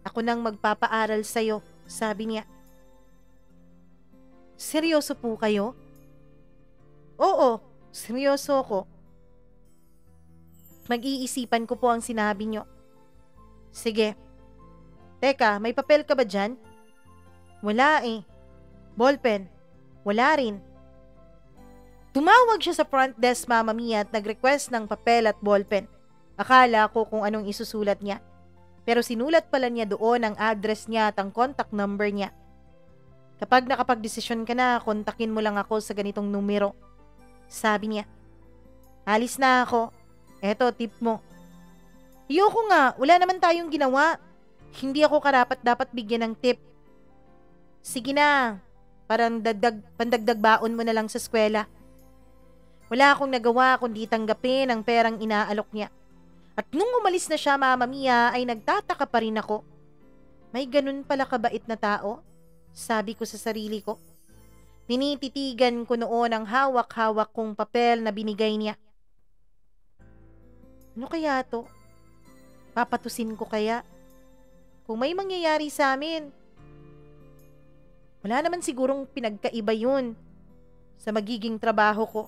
Ako nang magpapaaral sa'yo, sabi niya. Seryoso po kayo? Oo, seryoso ako. Mag-iisipan ko po ang sinabi niyo. Sige. Teka, may papel ka ba dyan? Wala Ballpen? Wala rin. Tumawag siya sa front desk, Mama Mia, at nag-request ng papel at ballpen. Akala ko kung anong isusulat niya. Pero sinulat pala niya doon ang address niya at ang contact number niya. Kapag nakapag-desisyon ka na, kontakin mo lang ako sa ganitong numero. Sabi niya. Alis na ako. Eto, tip mo. Ayoko nga, wala naman tayong ginawa. Hindi ako karapat dapat bigyan ng tip. Sige na, parang pandagdag baon mo na lang sa eskwela. Wala akong nagawa kundi tanggapin ang perang inaalok niya. At nung umalis na siya, Mama Mia, ay nagtataka pa rin ako. May ganun pala kabait na tao? Sabi ko sa sarili ko. Tinititigan ko noon ang hawak-hawak kong papel na binigay niya. Ano kaya to? Papatusin ko kaya? Kung may mangyayari sa amin, wala naman sigurong pinagkaiba yun sa magiging trabaho ko.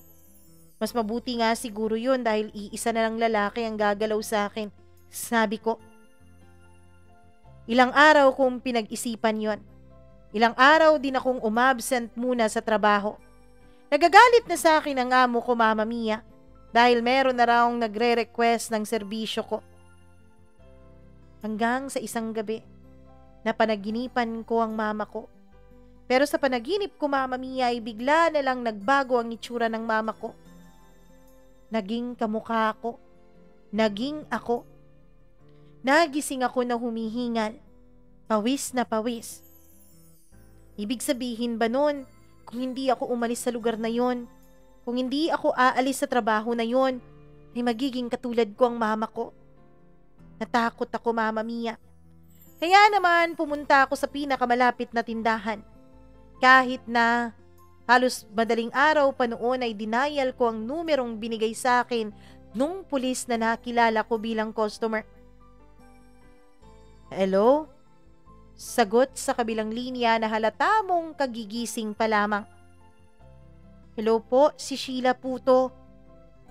Mas mabuti nga siguro yun dahil iisa na lang lalaki ang gagalaw sa akin. Sabi ko. Ilang araw kong pinag-isipan yon. Ilang araw din akong umabsent muna sa trabaho. Nagagalit na sa akin ang amo ko, Mama Mia, dahil meron na raong nagre-request ng serbisyo ko. Hanggang sa isang gabi, napanaginipan ko ang mama ko. Pero sa panaginip ko, Mama Mia, ay bigla na lang nagbago ang itsura ng mama ko. Naging kamukha ko. Naging ako. Nagising ako na humihingal. Pawis na pawis. Ibig sabihin ba nun, kung hindi ako umalis sa lugar na yon, kung hindi ako aalis sa trabaho na yon, ay magiging katulad ko ang mama ko. Natakot ako, Mama Mia. Kaya naman pumunta ako sa pinakamalapit na tindahan. Kahit na halos madaling araw pa noon ay denial ko ang numerong binigay sa akin nung pulis na nakilala ko bilang customer. Hello? Sagot sa kabilang linya na halata mong kagigising pa lamang. Hello po, si Sheila po to.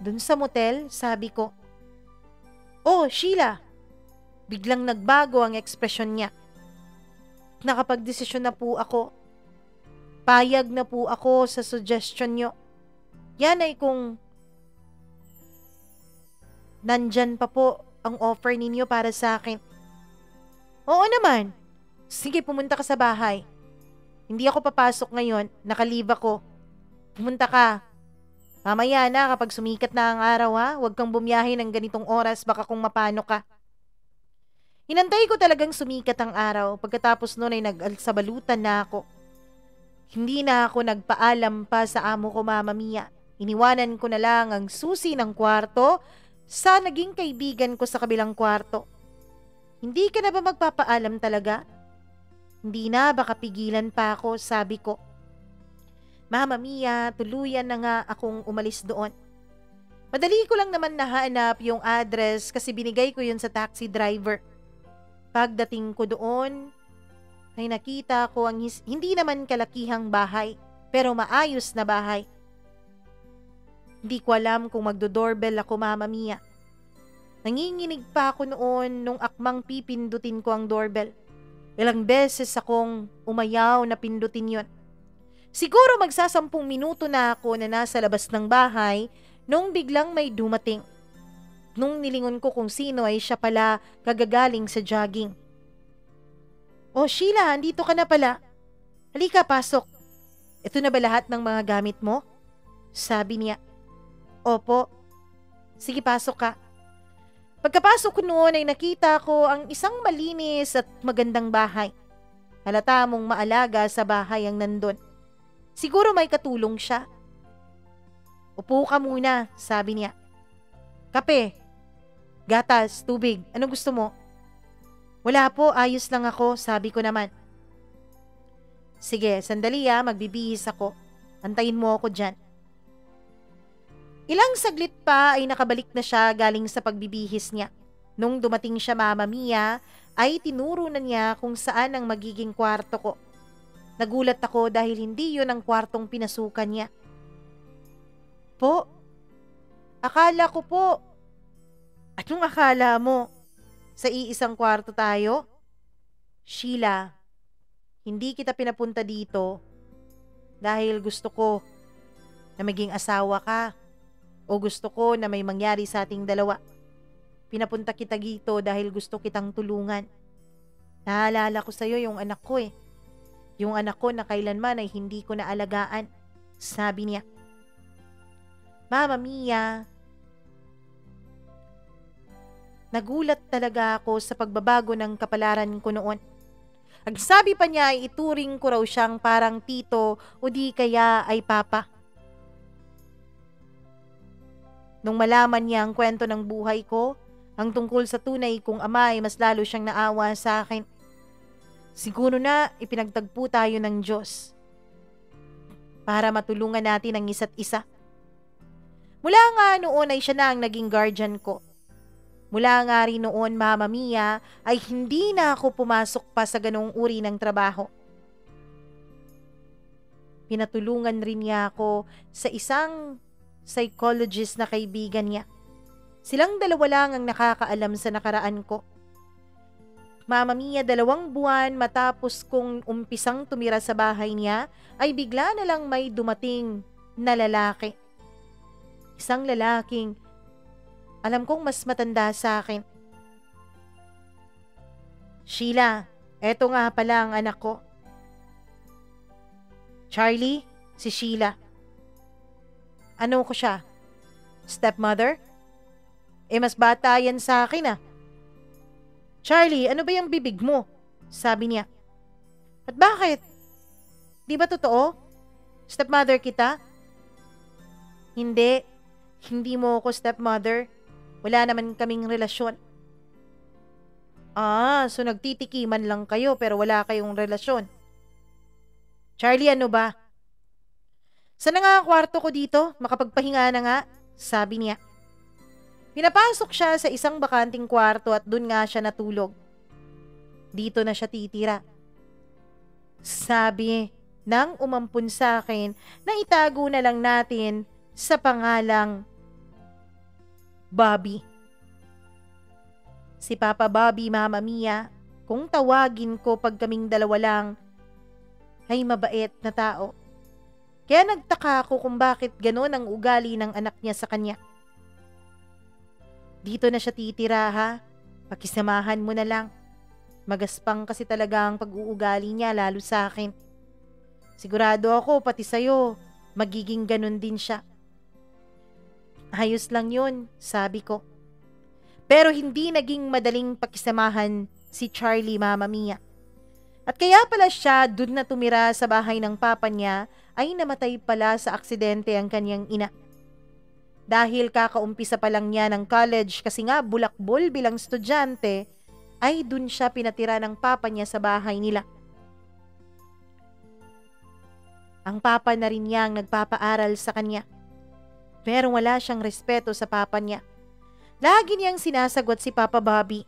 Dun sa motel, sabi ko. Oh, Sheila! Biglang nagbago ang ekspresyon niya. Nakapagdesisyon na po ako. Payag na po ako sa suggestion nyo. Yan ay kung nandyan pa po ang offer ninyo para sa akin. Oo naman. Sige, pumunta ka sa bahay. Hindi ako papasok ngayon. Nakalive ako. Pumunta ka. Mamaya na kapag sumikat na ang araw ha. Huwag kang bumiyahe ng ganitong oras baka kung mapano ka. Hinantay ko talagang sumikat ang araw. Pagkatapos nun ay nag-alsabalutan na ako. Hindi na ako nagpaalam pa sa amo ko, Mama Mia. Iniwanan ko na lang ang susi ng kwarto sa naging kaibigan ko sa kabilang kwarto. Hindi ka na ba magpapaalam talaga? Hindi na, baka pigilan pa ako, sabi ko. Mama Mia, tuluyan na nga akong umalis doon. Madali ko lang naman nahanap yung address kasi binigay ko yun sa taxi driver. Pagdating ko doon, ay nakita ko ang hindi naman kalakihang bahay, pero maayos na bahay. Hindi ko alam kung magdo-doorbell ako, Mama Mia. Nanginginig pa ako noon nung akmang pipindutin ko ang doorbell. Ilang beses akong umayaw na pindutin yon. Siguro magsasampung minuto na ako na nasa labas ng bahay nung biglang may dumating. Nung nilingon ko kung sino ay siya pala kagagaling sa jogging. Oh Sheila, andito ka na pala. Halika, pasok. Ito na ba lahat ng mga gamit mo? Sabi niya. Opo. Sige, pasok ka. Pagkapasok ko noon ay nakita ko ang isang malinis at magandang bahay. Halata mong maalaga sa bahay ang nandun. Siguro may katulong siya. Upo ka muna, sabi niya. Kape, gatas, tubig, anong gusto mo? Wala po, ayos lang ako, sabi ko naman. Sige, sandali magbibihis ako. Antayin mo ako dyan. Ilang saglit pa ay nakabalik na siya galing sa pagbibihis niya. Nung dumating siya, Mama Mia, ay tinuro na niya kung saan ang magiging kwarto ko. Nagulat ako dahil hindi yun ang kwartong pinasukan niya. Po? Akala ko po. Anong akala mo? Sa iisang kwarto tayo? Sheila, hindi kita pinapunta dito dahil gusto ko na maging asawa ka o gusto ko na may mangyari sa ating dalawa. Pinapunta kita dito dahil gusto kitang tulungan. Naalala ko sa'yo yung anak ko eh. Yung anak ko na kailanman ay hindi ko naalagaan. Sabi niya. Mama Mia, Nagulat talaga ako sa pagbabago ng kapalaran ko noon. Ang sabi pa niya ay ituring ko raw siyang parang tito o di kaya ay papa. Nung malaman niya ang kwento ng buhay ko, ang tungkol sa tunay kong ama ay mas lalo siyang naawa sa akin. Siguro na ipinagtagpo tayo ng Diyos para matulungan natin ang isa't isa. Mula nga noon ay siya na ang naging guardian ko. Mula nga rin noon, Mama Mia, ay hindi na ako pumasok pa sa ganong uri ng trabaho. Pinatulungan rin niya ako sa isang psychologist na kaibigan niya. Silang dalawa lang ang nakakaalam sa nakaraan ko. Mama Mia, 2 buwan matapos kong umpisang tumira sa bahay niya, ay bigla na lang may dumating na lalaki. Isang lalaking alam kong mas matanda sa akin. Sheila, eto nga pala ang anak ko. Charlie, si Sheila. Ano ko siya? Stepmother? Mas bata yan sa akin ah. Charlie, ano ba yung bibig mo? Sabi niya. At bakit? Di ba totoo? Stepmother kita? Hindi. Hindi mo ako stepmother. Wala naman kaming relasyon. So nagtitikiman lang kayo pero wala kayong relasyon. Charlie, ano ba? Saan na nga ang kwarto ko dito? Makapagpahinga na nga, sabi niya. Pinapasok siya sa isang bakanting kwarto at dun nga siya natulog. Dito na siya titira. Sabi nang umampun sa akin na itago na lang natin sa pangalang Bobby. Si Papa Bobby, Mama Mia, kung tawagin ko pag kaming dalawa lang, ay mabait na tao. Kaya nagtaka ako kung bakit gano'n ang ugali ng anak niya sa kanya. Dito na siya titira ha, pakisamahan mo na lang. Magaspang kasi talaga ang pag-uugali niya lalo sa akin. Sigurado ako pati sa'yo, magiging ganun din siya. Ayos lang yun, sabi ko. Pero hindi naging madaling pakisamahan si Charlie, Mama Mia. At kaya pala siya dun na tumira sa bahay ng papa niya ay namatay pala sa aksidente ang kanyang ina. Dahil kakaumpisa pa lang niya ng college kasi nga bulakbol bilang estudyante, ay dun siya pinatira ng papa niya sa bahay nila. Ang papa na rin niya ang nagpapaaral sa kanya. Pero wala siyang respeto sa papa niya. Lagi niyang sinasagot si Papa Bobby.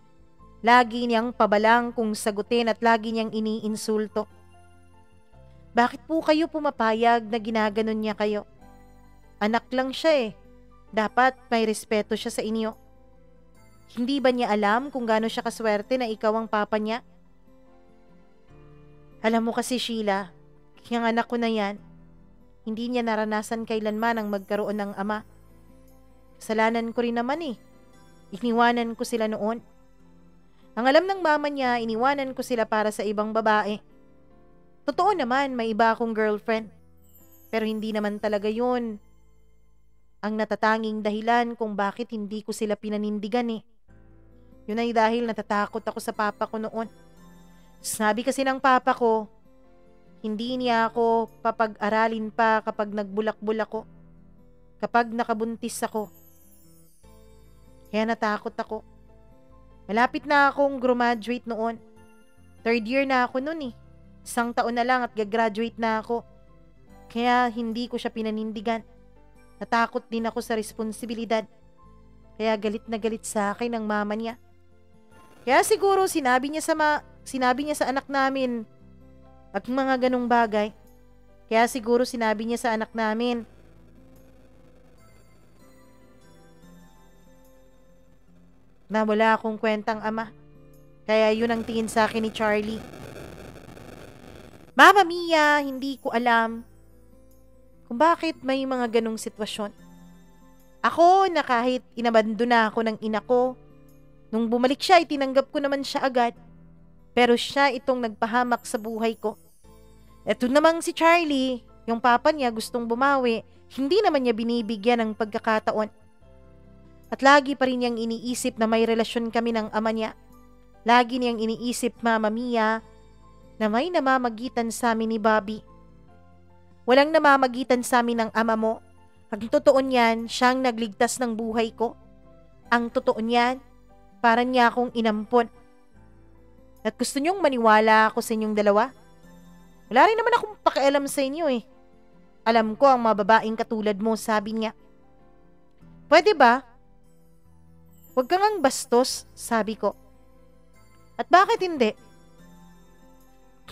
Lagi niyang pabalang kung sagutin at lagi niyang iniinsulto. Bakit po kayo pumapayag na ginaganon niya kayo? Anak lang siya eh. Dapat may respeto siya sa inyo. Hindi ba niya alam kung gaano siya kaswerte na ikaw ang papa niya? Alam mo kasi Sheila, yung anak ko na yan, hindi niya naranasan kailanman ang magkaroon ng ama. Kasalanan ko rin naman eh. Iniwanan ko sila noon. Ang alam ng mama niya, iniwanan ko sila para sa ibang babae. Totoo naman, may iba akong girlfriend. Pero hindi naman talaga yun ang natatanging dahilan kung bakit hindi ko sila pinanindigan eh. Yun ay dahil natatakot ako sa papa ko noon. Sabi kasi ng papa ko, hindi niya ako papag-aralin pa kapag nagbulakbul ako. Kapag nakabuntis ako. Kaya natakot ako. Malapit na akong graduate noon. 3rd year na ako noon eh. 1 taon na lang at gagraduate na ako. Kaya hindi ko siya pinanindigan. Natakot din ako sa responsibilidad. Kaya galit na galit sa akin ang mama niya. Kaya siguro sinabi niya sa anak namin at mga ganong bagay. Kaya siguro sinabi niya sa anak namin na wala akong kwentang ama. Kaya yun ang tingin sa akin ni Charlie. Mama Mia, hindi ko alam kung bakit may mga ganong sitwasyon. Ako na kahit inabandona ako ng ina ko, nung bumalik siya, itinanggap ko naman siya agad. Pero siya itong nagpahamak sa buhay ko. Eto namang si Charlie, yung papa niya gustong bumawi, hindi naman niya binibigyan ng pagkakataon. At lagi pa rin niyang iniisip na may relasyon kami ng ama niya. Lagi niyang iniisip, Mama Mia, na may namamagitan sa amin ni Bobby. Walang namamagitan sa amin ng ama mo. Ang totoo niyan, siyang nagligtas ng buhay ko. Ang totoo niyan, parang niya akong inampon. At gusto niyong maniwala ako sa inyong dalawa? Wala rin naman akong pakialam sa inyo eh. Alam ko ang mga babaeng katulad mo, sabi niya. Pwede ba? Huwag kang ang bastos, sabi ko. At bakit hindi?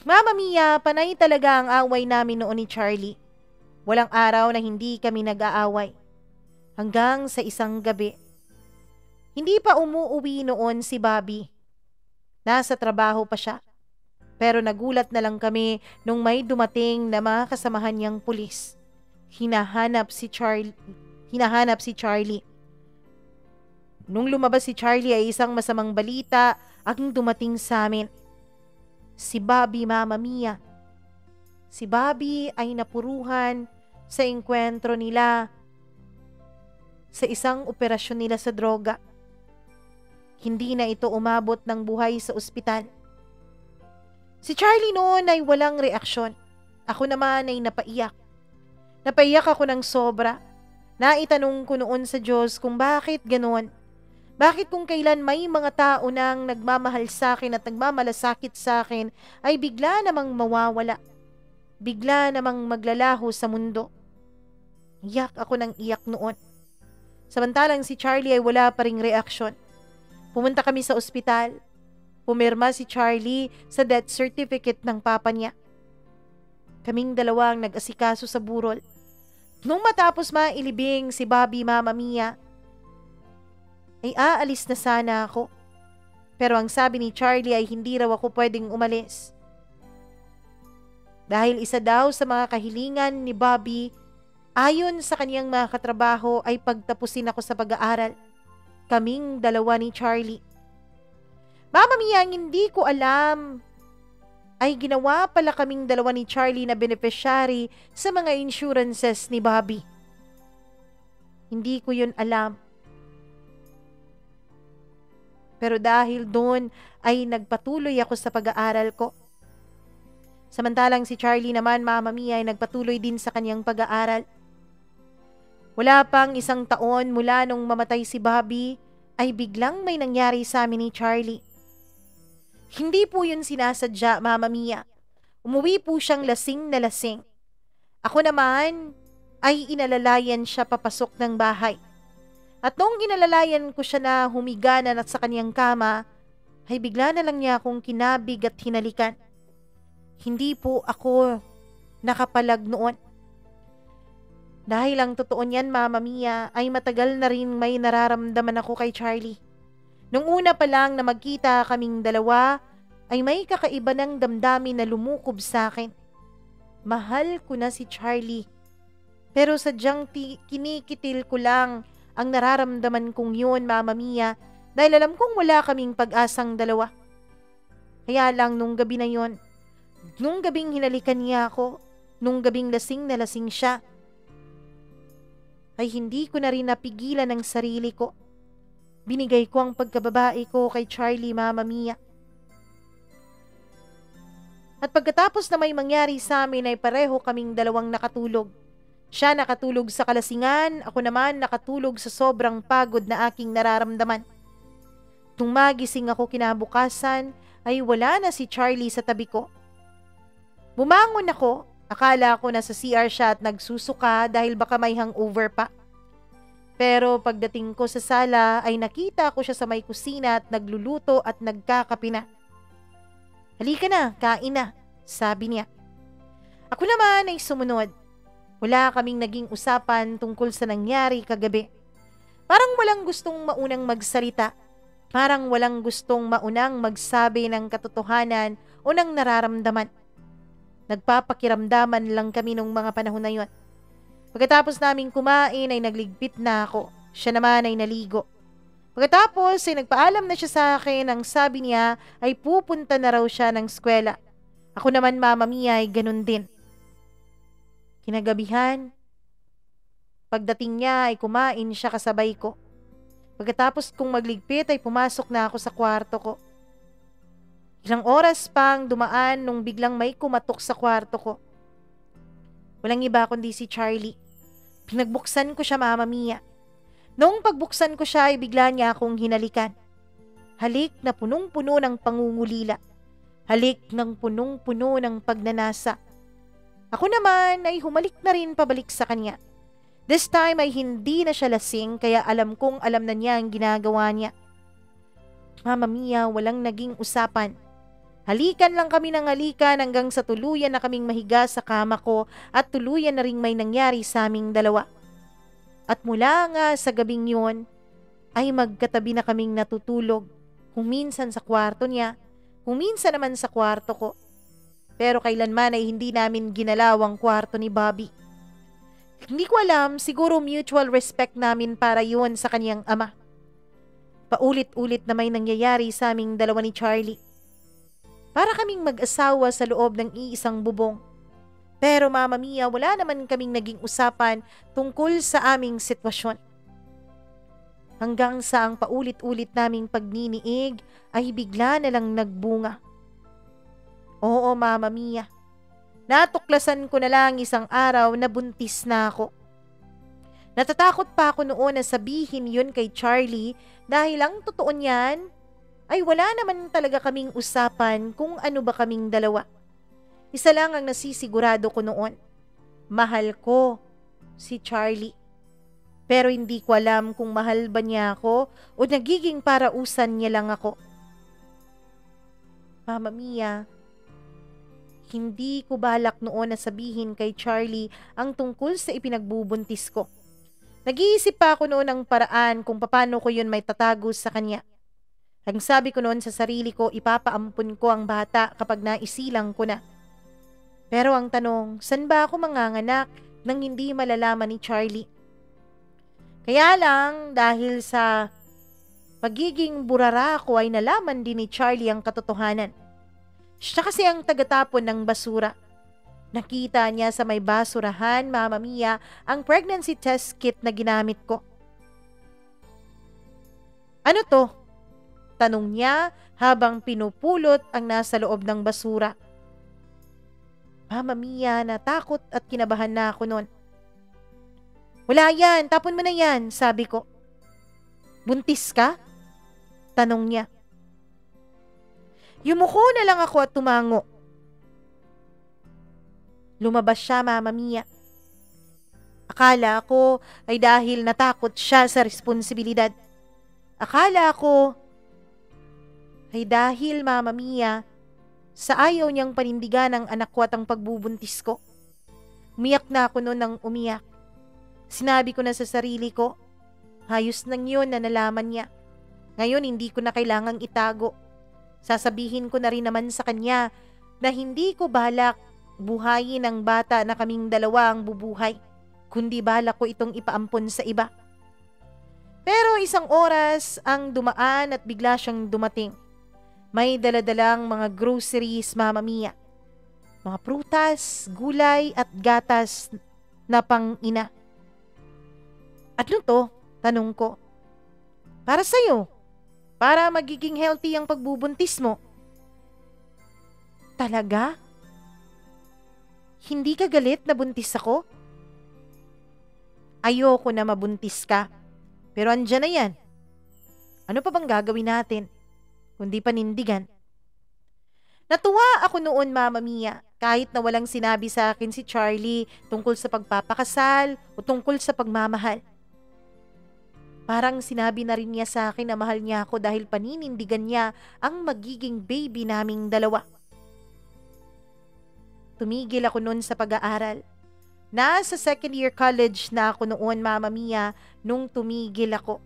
Mama Mia, panay talaga ang away namin noon ni Charlie. Walang araw na hindi kami nag-aaway. Hanggang sa isang gabi. Hindi pa umuuwi noon si Bobby. Nasa trabaho pa siya. Pero nagulat na lang kami nung may dumating na mga kasamahan niyang pulis. Hinahanap si Charlie. Nung lumabas si Charlie ay isang masamang balita ang dumating sa amin. Si Bobby, Mama Mia. Si Bobby ay napuruhan sa engkwentro nila sa isang operasyon nila sa droga. Hindi na ito umabot ng buhay sa ospital. Si Charlie noon ay walang reaksyon. Ako naman ay napaiyak. Napaiyak ako ng sobra. Naitanong ko noon sa Diyos kung bakit ganoon. Bakit kung kailan may mga tao nang nagmamahal sa akin at nagmamalasakit sa akin ay bigla namang mawawala. Bigla namang maglalaho sa mundo. Iyak ako ng iyak noon. Samantalang si Charlie ay wala pa ring reaksyon. Pumunta kami sa ospital. Pumirma si Charlie sa death certificate ng papa niya. Kaming dalawang nag-asikaso sa burol. Nung matapos mailibing si Bobby, Mama Mia, ay aalis na sana ako. Pero ang sabi ni Charlie ay hindi raw ako pwedeng umalis. Dahil isa daw sa mga kahilingan ni Bobby, ayon sa kaniyang mga katrabaho ay pagtapusin ako sa pag-aaral. Kaming dalawa ni Charlie. Mama Mia, hindi ko alam. Ay ginawa pala kaming dalawa ni Charlie na beneficiary sa mga insurances ni Bobby. Hindi ko yun alam. Pero dahil doon ay nagpatuloy ako sa pag-aaral ko. Samantalang si Charlie naman, Mama Mia, ay nagpatuloy din sa kanyang pag-aaral. Wala pang isang taon mula nung mamatay si Bobby, ay biglang may nangyari sa amin ni Charlie. Hindi po yun sinasadya, Mama Mia. Umuwi po siyang lasing na lasing. Ako naman ay inalalayan siya papasok ng bahay. At nung inalalayan ko siya na humiga na sa kanyang kama, ay bigla na lang niya akong kinabig at hinalikan. Hindi po ako nakapalag noon. Dahil ang totoo niyan, Mama Mia, ay matagal na rin may nararamdaman ako kay Charlie. Nung una pa lang na magkita kaming dalawa, ay may kakaiba ng damdamin na lumukob sa akin. Mahal ko na si Charlie. Pero sadyang kinikitil ko lang ang nararamdaman kong yun, Mama Mia, dahil alam kong wala kaming pag-asang dalawa. Kaya lang nung gabi na yon, nung gabing hinalikan niya ako, nung gabing lasing na lasing siya, ay hindi ko na rin napigilan ang sarili ko. Binigay ko ang pagkababae ko kay Charlie, Mama Mia. At pagkatapos na may mangyari sa amin ay pareho kaming dalawang nakatulog. Siya nakatulog sa kalasingan, ako naman nakatulog sa sobrang pagod na aking nararamdaman. Nung magising ako kinabukasan ay wala na si Charlie sa tabi ko. Bumangon ako, akala ko nasa CR siya at nagsusuka dahil baka may hangover pa. Pero pagdating ko sa sala ay nakita ko siya sa may kusina at nagluluto at nagkakape na. Halika na, kain na, sabi niya. Ako naman ay sumunod. Wala kaming naging usapan tungkol sa nangyari kagabi. Parang walang gustong maunang magsalita. Parang walang gustong maunang magsabi ng katotohanan o ng nararamdaman. Nagpapakiramdaman lang kami nung mga panahon na yun. Pagkatapos naming kumain ay nagligpit na ako. Siya naman ay naligo. Pagkatapos ay nagpaalam na siya sa akin. Ang sabi niya ay pupunta na raw siya ng eskwela. Ako naman, Mama Mia, ay ganun din. Kinagabihan, pagdating niya ay kumain siya kasabay ko. Pagkatapos kong magligpit ay pumasok na ako sa kwarto ko. Ilang oras pang dumaan nung biglang may kumatok sa kwarto ko. Walang iba kundi si Charlie. Pinagbuksan ko siya, Mama Mia. Noong pagbuksan ko siya ay bigla niya akong hinalikan. Halik na punong-puno ng pangungulila. Halik ng punong-puno ng pagnanasa. Ako naman ay humalik na rin pabalik sa kanya. This time ay hindi na siya lasing kaya alam kong alam na niya ang ginagawa niya. Mama Mia, walang naging usapan. Halikan lang kami ng halikan hanggang sa tuluyan na kaming mahiga sa kama ko at tuluyan na ring may nangyari sa aming dalawa. At mula nga sa gabing yun, ay magkatabi na kaming natutulog. Kung minsan sa kwarto niya, kung minsan naman sa kwarto ko. Pero kailanman ay hindi namin ginalaw ang kwarto ni Bobby. Hindi ko alam, siguro mutual respect namin para yun sa kanyang ama. Paulit-ulit na may nangyayari sa aming dalawa ni Charlie. Para kaming mag-asawa sa loob ng iisang bubong. Pero Mama Mia, wala naman kaming naging usapan tungkol sa aming sitwasyon. Hanggang sa ang paulit-ulit naming pagniniig ay bigla na lang nagbunga. Oo, Mama Mia. Natuklasan ko na lang isang araw na buntis na ako. Natatakot pa ako noon na sabihin yun kay Charlie dahil ang totoo niyan ay wala naman talaga kaming usapan kung ano ba kaming dalawa. Isa lang ang nasisigurado ko noon. Mahal ko si Charlie. Pero hindi ko alam kung mahal ba niya ako o nagiging parausan niya lang ako. Mama Mia, hindi ko balak noon na sabihin kay Charlie ang tungkol sa ipinagbubuntis ko. Nag-iisip pa ako noon ng paraan kung paano ko yun may tatago sa kanya. Ang sabi ko noon sa sarili ko, ipapaampun ko ang bata kapag naisilang ko na. Pero ang tanong, saan ba ako manganganak nang hindi malalaman ni Charlie? Kaya lang, dahil sa pagiging burara ko ay nalaman din ni Charlie ang katotohanan. Siya kasi ang tagatapon ng basura. Nakita niya sa may basurahan, Mama Mia, ang pregnancy test kit na ginamit ko. Ano to? Tanong niya habang pinupulot ang nasa loob ng basura. Mama Mia, natakot at kinabahan na ako noon. Wala yan, tapon mo na yan, sabi ko. Buntis ka? Tanong niya. Yumuko na lang ako at tumango. Lumabas siya, Mama Mia. Akala ko ay dahil natakot siya sa responsibilidad. Akala ko ay dahil, Mama Mia, sa ayaw niyang panindigan ang anak ko at ang pagbubuntis ko. Umiyak na ako noon ng umiyak. Sinabi ko na sa sarili ko, ayos nang yun na nalaman niya. Ngayon hindi ko na kailangang itago. Sasabihin ko na rin naman sa kanya na hindi ko balak buhayin ang bata na kaming dalawa ang bubuhay, kundi balak ko itong ipaampon sa iba. Pero isang oras ang dumaan at bigla siyang dumating. May daladalang mga groceries, Mama Mia. Mga prutas, gulay at gatas na pang-ina. At ano to? Tanong ko. Para sa'yo. Para magiging healthy ang pagbubuntis mo. Talaga? Hindi ka galit na buntis ako? Ayoko na mabuntis ka. Pero andyan na yan. Ano pa bang gagawin natin? Kundi panindigan. Natuwa ako noon, Mama Mia, kahit na walang sinabi sa akin si Charlie tungkol sa pagpapakasal o tungkol sa pagmamahal. Parang sinabi na rin niya sa akin na mahal niya ako dahil paninindigan niya ang magiging baby naming dalawa. Tumigil ako noon sa pag-aaral. Nasa second year college na ako noon, Mama Mia, nung tumigil ako.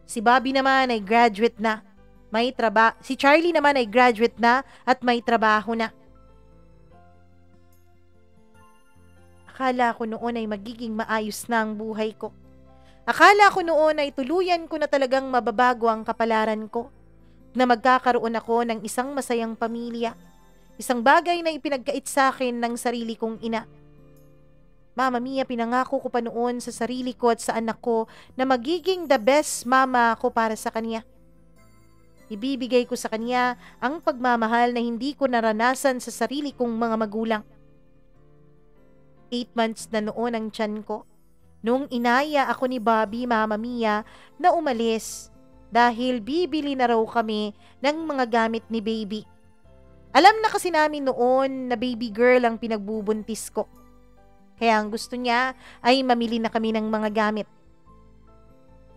Si Bobby naman ay graduate na. Si Charlie naman ay graduate na at may trabaho na. Akala ko noon ay magiging maayos na ang buhay ko. Akala ko noon ay tuluyan ko na talagang mababago ang kapalaran ko, na magkakaroon ako ng isang masayang pamilya, isang bagay na ipinagkait sa akin ng sarili kong ina. Mama Mia, pinangako ko pa noon sa sarili ko at sa anak ko na magiging the best mama ko para sa kanya. Ibibigay ko sa kanya ang pagmamahal na hindi ko naranasan sa sarili kong mga magulang. 8 months na noon ang tiyan ko nung inaya ako ni Bobby, Mama Mia, na umalis dahil bibili na raw kami ng mga gamit ni baby. Alam na kasi namin noon na baby girl ang pinagbubuntis ko. Kaya ang gusto niya ay mamili na kami ng mga gamit.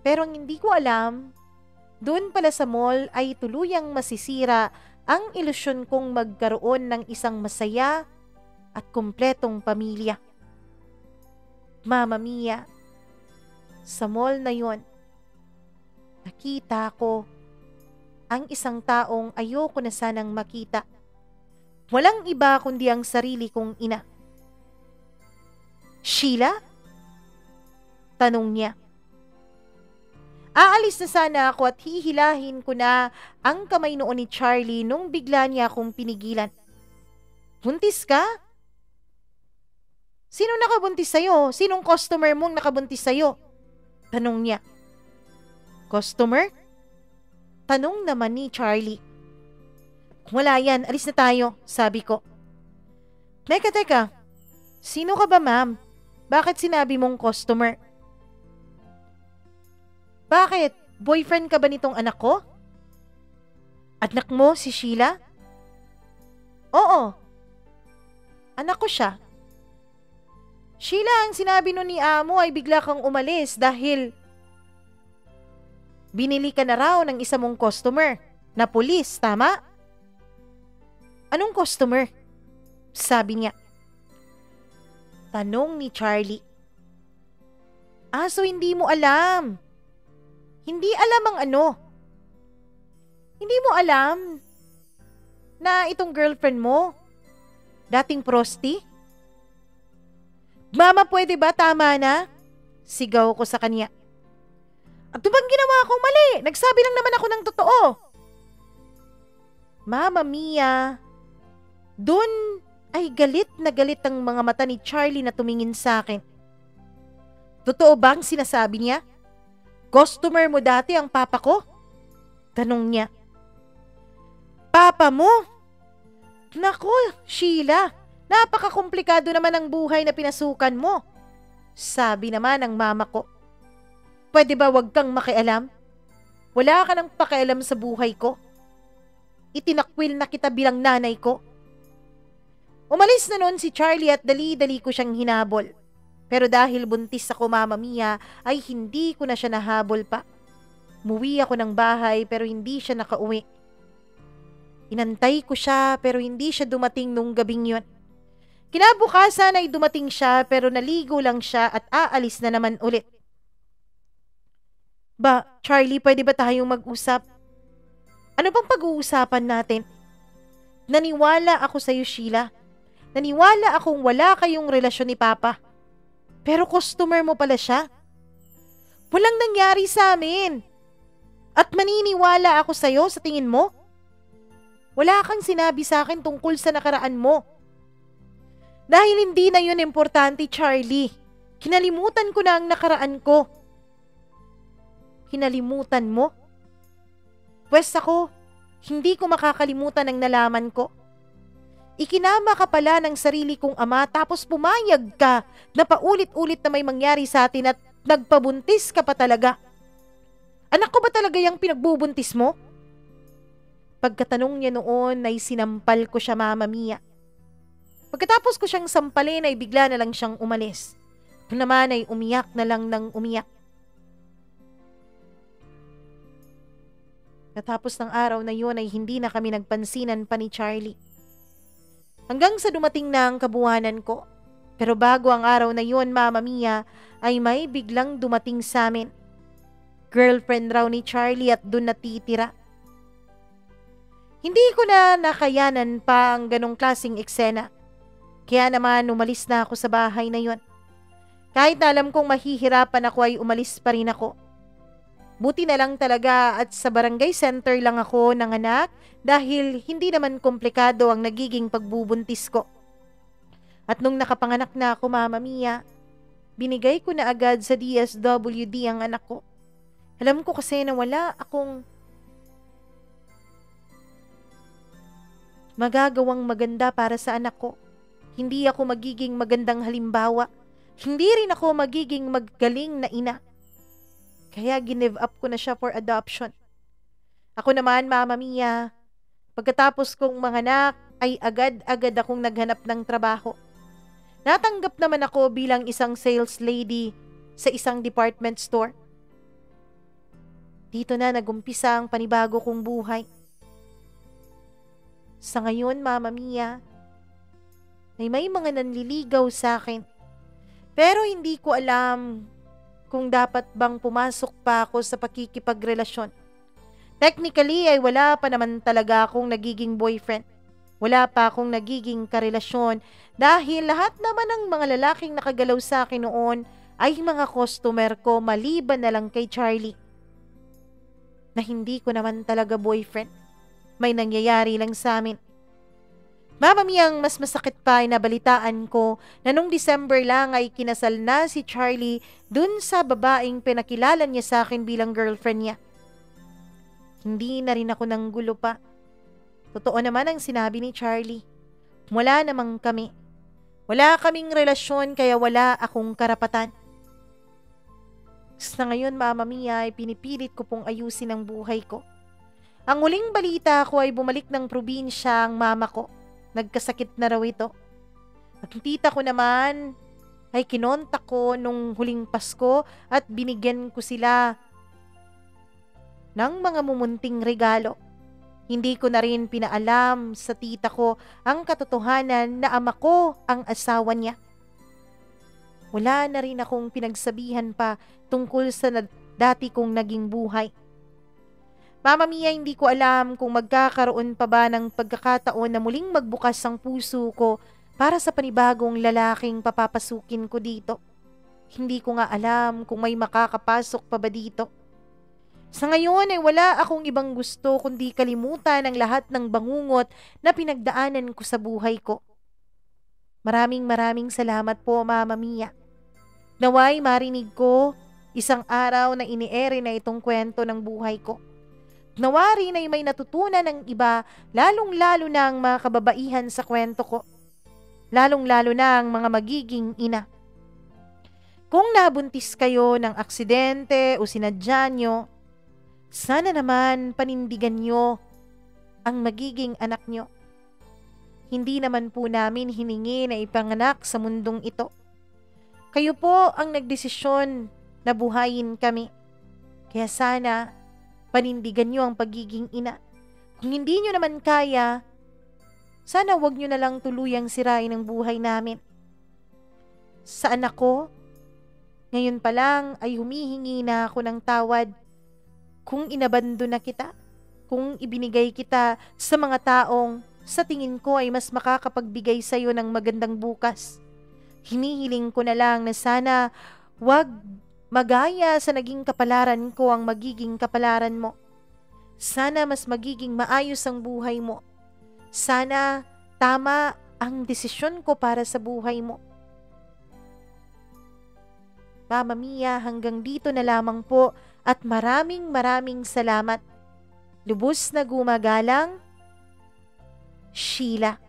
Pero ang hindi ko alam, doon pala sa mall ay tuluyang masisira ang ilusyon kong magkaroon ng isang masaya at kumpletong pamilya. Mama Mia, sa mall na yon, nakita ko ang isang taong ayoko na sanang makita. Walang iba kundi ang sarili kong ina. Sheila? Tanong niya. Aalis na sana ako at hihilahin ko na ang kamay noon ni Charlie nung bigla niya akong pinigilan. Buntis ka? Sino nakabuntis sa'yo? Sinong customer mong nakabuntis sa'yo? Tanong niya. Customer? Tanong naman ni Charlie. Wala yan, alis na tayo, sabi ko. Teka. Sino ka ba, ma'am? Bakit sinabi mong customer? Bakit? Boyfriend ka ba nitong anak ko? Anak mo si Sheila? Oo. Anak ko siya. Sheila, ang sinabi nun ni amo ay bigla kang umalis dahil binili ka na raw ng isa mong customer na pulis, tama? Anong customer? Sabi niya. Tanong ni Charlie. So hindi mo alam. Hindi alam ang ano. Hindi mo alam na itong girlfriend mo, dating prosti? Mama, pwede ba? Tama na? Sigaw ko sa kanya. At bang ginawa akong mali? Nagsabi lang naman ako ng totoo. Mama Mia, dun ay galit na galit ang mga mata ni Charlie na tumingin sa akin. Totoo bang sinasabi niya? Customer mo dati ang papa ko? Tanong niya. Papa mo? Naku, Sheila, napakakomplikado naman ang buhay na pinasukan mo. Sabi naman ng mama ko. Pwede ba wag kang makialam? Wala ka nang pakialam sa buhay ko. Itinakwil na kita bilang nanay ko. Umalis na noon si Charlie at dali-dali ko siyang hinabol. Pero dahil buntis ako, Mama Mia, ay hindi ko na siya nahabol pa. Muwi ako ng bahay pero hindi siya nakauwi. Inantay ko siya pero hindi siya dumating nung gabing yon. Kinabukasan ay dumating siya pero naligo lang siya at aalis na naman ulit. Charlie, pwede ba tayong mag-usap? Ano bang pag-uusapan natin? Naniwala ako sa iyo, Sheila. Naniwala akong wala kayong relasyon ni Papa. Pero customer mo pala siya. Walang nangyari sa amin. At maniniwala ako sa iyo sa tingin mo? Wala kang sinabi sa akin tungkol sa nakaraan mo. Dahil hindi na yun importante, Charlie. Kinalimutan ko na ang nakaraan ko. Kinalimutan mo? Pwes ako, hindi ko makakalimutan ang nalaman ko. Ikinama ka pala ng sarili kong ama tapos pumayag ka na paulit-ulit na may mangyari sa atin at nagpabuntis ka pa talaga. Anak ko ba talaga yung pinagbubuntis mo? Pagkatanong niya noon ay sinampal ko siya, Mama Mia. Pagkatapos ko siyang sampalin ay bigla na lang siyang umalis. Ito naman ay umiyak na lang ng umiyak. Natapos ng araw na yun ay hindi na kami nagpansinan pa ni Charlie. Hanggang sa dumating na ang kabuhanan ko. Pero bago ang araw na yun, Mama Mia, ay may biglang dumating sa amin. Girlfriend raw ni Charlie at dun natitira. Hindi ko na nakayanan pa ang ganong klaseng eksena. Kaya naman umalis na ako sa bahay na yun. Kahit na alam kong mahihirapan ako ay umalis pa rin ako. Buti na lang talaga at sa barangay center lang ako nanganak dahil hindi naman komplikado ang nagiging pagbubuntis ko. At nung nakapanganak na ako, Mama Mia, binigay ko na agad sa DSWD ang anak ko. Alam ko kasi na wala akong magagawang maganda para sa anak ko. Hindi ako magiging magandang halimbawa. Hindi rin ako magiging magaling na ina. Kaya give up ko na siya for adoption. Ako naman, Mama Mia, pagkatapos kong manganak ay agad-agad akong naghanap ng trabaho. Natanggap naman ako bilang isang sales lady sa isang department store. Dito na nagumpisa ang panibago kong buhay. Sa ngayon, Mama Mia, may mga nanliligaw sa akin. Pero hindi ko alam kung dapat bang pumasok pa ako sa pakikipagrelasyon. Technically ay wala pa naman talaga akong nagiging boyfriend. Wala pa akong nagiging karelasyon dahil lahat naman ng mga lalaking nakagalaw sa akin noon ay mga customer ko maliban na lang kay Charlie. Na hindi ko naman talaga boyfriend. May nangyayari lang sa amin. Mama Mia, ang mas masakit pa ay nabalitaan ko na nung December lang ay kinasal na si Charlie dun sa babaeng pinakilala niya sa akin bilang girlfriend niya. Hindi na rin ako nanggulo pa. Totoo naman ang sinabi ni Charlie. Wala namang kami. Wala kaming relasyon kaya wala akong karapatan. Sa ngayon, Mama Mia, ay pinipilit ko pong ayusin ang buhay ko. Ang huling balita ko ay bumalik ng probinsya ang mama ko. Nagkasakit na raw ito. At tita ko naman ay kinontak ko nung huling Pasko at binigyan ko sila ng mga mumunting regalo. Hindi ko na rin pinaalam sa tita ko ang katotohanan na ama ko ang asawa niya. Wala na rin akong pinagsabihan pa tungkol sa dati kong naging buhay. Mama Mia, hindi ko alam kung magkakaroon pa ba ng pagkakataon na muling magbukas ang puso ko para sa panibagong lalaking papapasukin ko dito. Hindi ko nga alam kung may makakapasok pa ba dito. Sa ngayon ay wala akong ibang gusto kundi kalimutan ang lahat ng bangungot na pinagdaanan ko sa buhay ko. Maraming salamat po, Mama Mia. Naway marinig ko isang araw na iniere na itong kwento ng buhay ko. Nawari na may natutunan ng iba, lalong-lalo na ang mga kababaihan sa kwento ko. Lalong-lalo na ang mga magiging ina. Kung nabuntis kayo ng aksidente o sinadya nyo, sana naman panindigan nyo ang magiging anak nyo. Hindi naman po namin hiningi na ipanganak sa mundong ito. Kayo po ang nagdesisyon na buhayin kami. Kaya sana panindigan nyo ang pagiging ina. Kung hindi nyo naman kaya, sana wag nyo na lang tuluyang sirain ang buhay namin. Sa anak ko, ngayon pa lang ay humihingi na ako ng tawad kung inabando na kita, kung ibinigay kita sa mga taong sa tingin ko ay mas makakapagbigay sa iyo ng magandang bukas. Hinihiling ko na lang na sana wag magaya sa naging kapalaran ko ang magiging kapalaran mo. Sana mas magiging maayos ang buhay mo. Sana tama ang desisyon ko para sa buhay mo. Mama Mia, hanggang dito na lamang po at maraming salamat. Lubos na gumagalang, Sheila.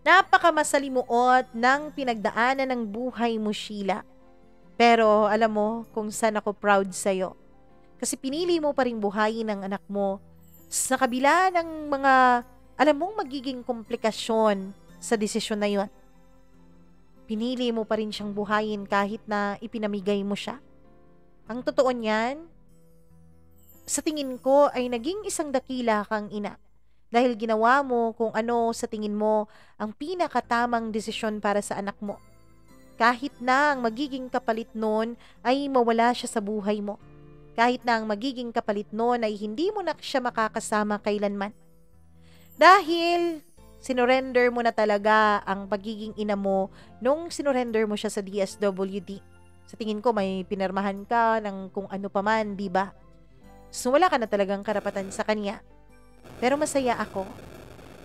Napakamasalimuot ng pinagdaanan ng buhay mo, Sheila. Pero alam mo kung saan ako proud sa'yo. Kasi pinili mo pa rin buhayin ang anak mo sa kabila ng mga alam mong magiging komplikasyon sa desisyon na yon. Pinili mo pa rin siyang buhayin kahit na ipinamigay mo siya. Ang totoo niyan, sa tingin ko ay naging isang dakila kang ina. Dahil ginawa mo kung ano sa tingin mo ang pinakatamang desisyon para sa anak mo. Kahit na ang magiging kapalit nun ay mawala siya sa buhay mo. Kahit na ang magiging kapalit nun ay hindi mo na siya makakasama kailanman. Dahil sinurrender mo na talaga ang pagiging ina mo nung sinurrender mo siya sa DSWD. Sa tingin ko may pinirmahan ka ng kung ano pa man, di ba? So wala ka na talagang karapatan sa kanya. Pero masaya ako.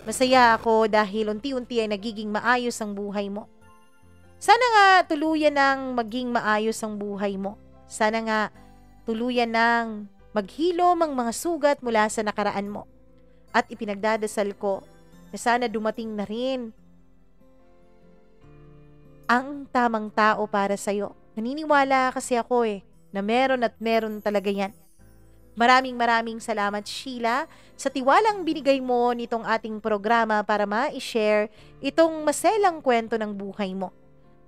Masaya ako dahil unti-unti ay nagiging maayos ang buhay mo. Sana nga tuluyan ng maging maayos ang buhay mo. Sana nga tuluyan ng maghilom ang mga sugat mula sa nakaraan mo. At ipinagdadasal ko na sana dumating na rin ang tamang tao para sa'yo. Naniniwala kasi ako na meron at meron talaga yan. Maraming salamat, Sheila, sa tiwalang binigay mo nitong ating programa para ma-share itong maselang kwento ng buhay mo.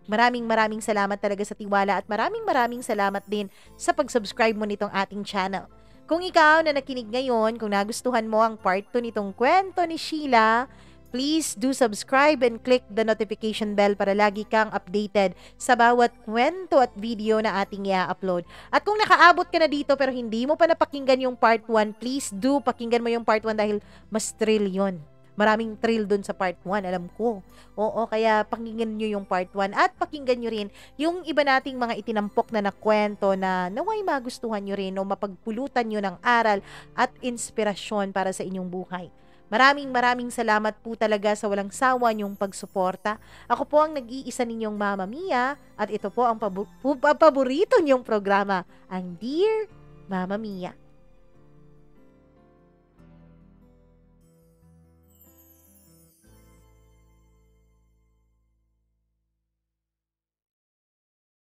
Maraming salamat talaga sa tiwala at maraming salamat din sa pag-subscribe mo nitong ating channel. Kung ikaw na nakinig ngayon, kung nagustuhan mo ang part 2 nitong kwento ni Sheila, please do subscribe and click the notification bell para lagi kang updated sa bawat kwento at video na ating i-upload. At kung nakaabot ka na dito pero hindi mo pa napakinggan yung part 1, please do pakinggan mo yung part 1 dahil mas thrill yun. Maraming thrill dun sa part 1, alam ko. Oo, kaya pakinggan nyo yung part 1 at pakinggan nyo rin yung iba nating mga itinampok na nakwento na naway magustuhan nyo rin o mapagpulutan nyo ng aral at inspirasyon para sa inyong buhay. Maraming salamat po talaga sa walang sawa niyong pagsuporta. Ako po ang nag-iisa ninyong Mama Mia at ito po ang paborito niyong programa, ang Dear Mama Mia.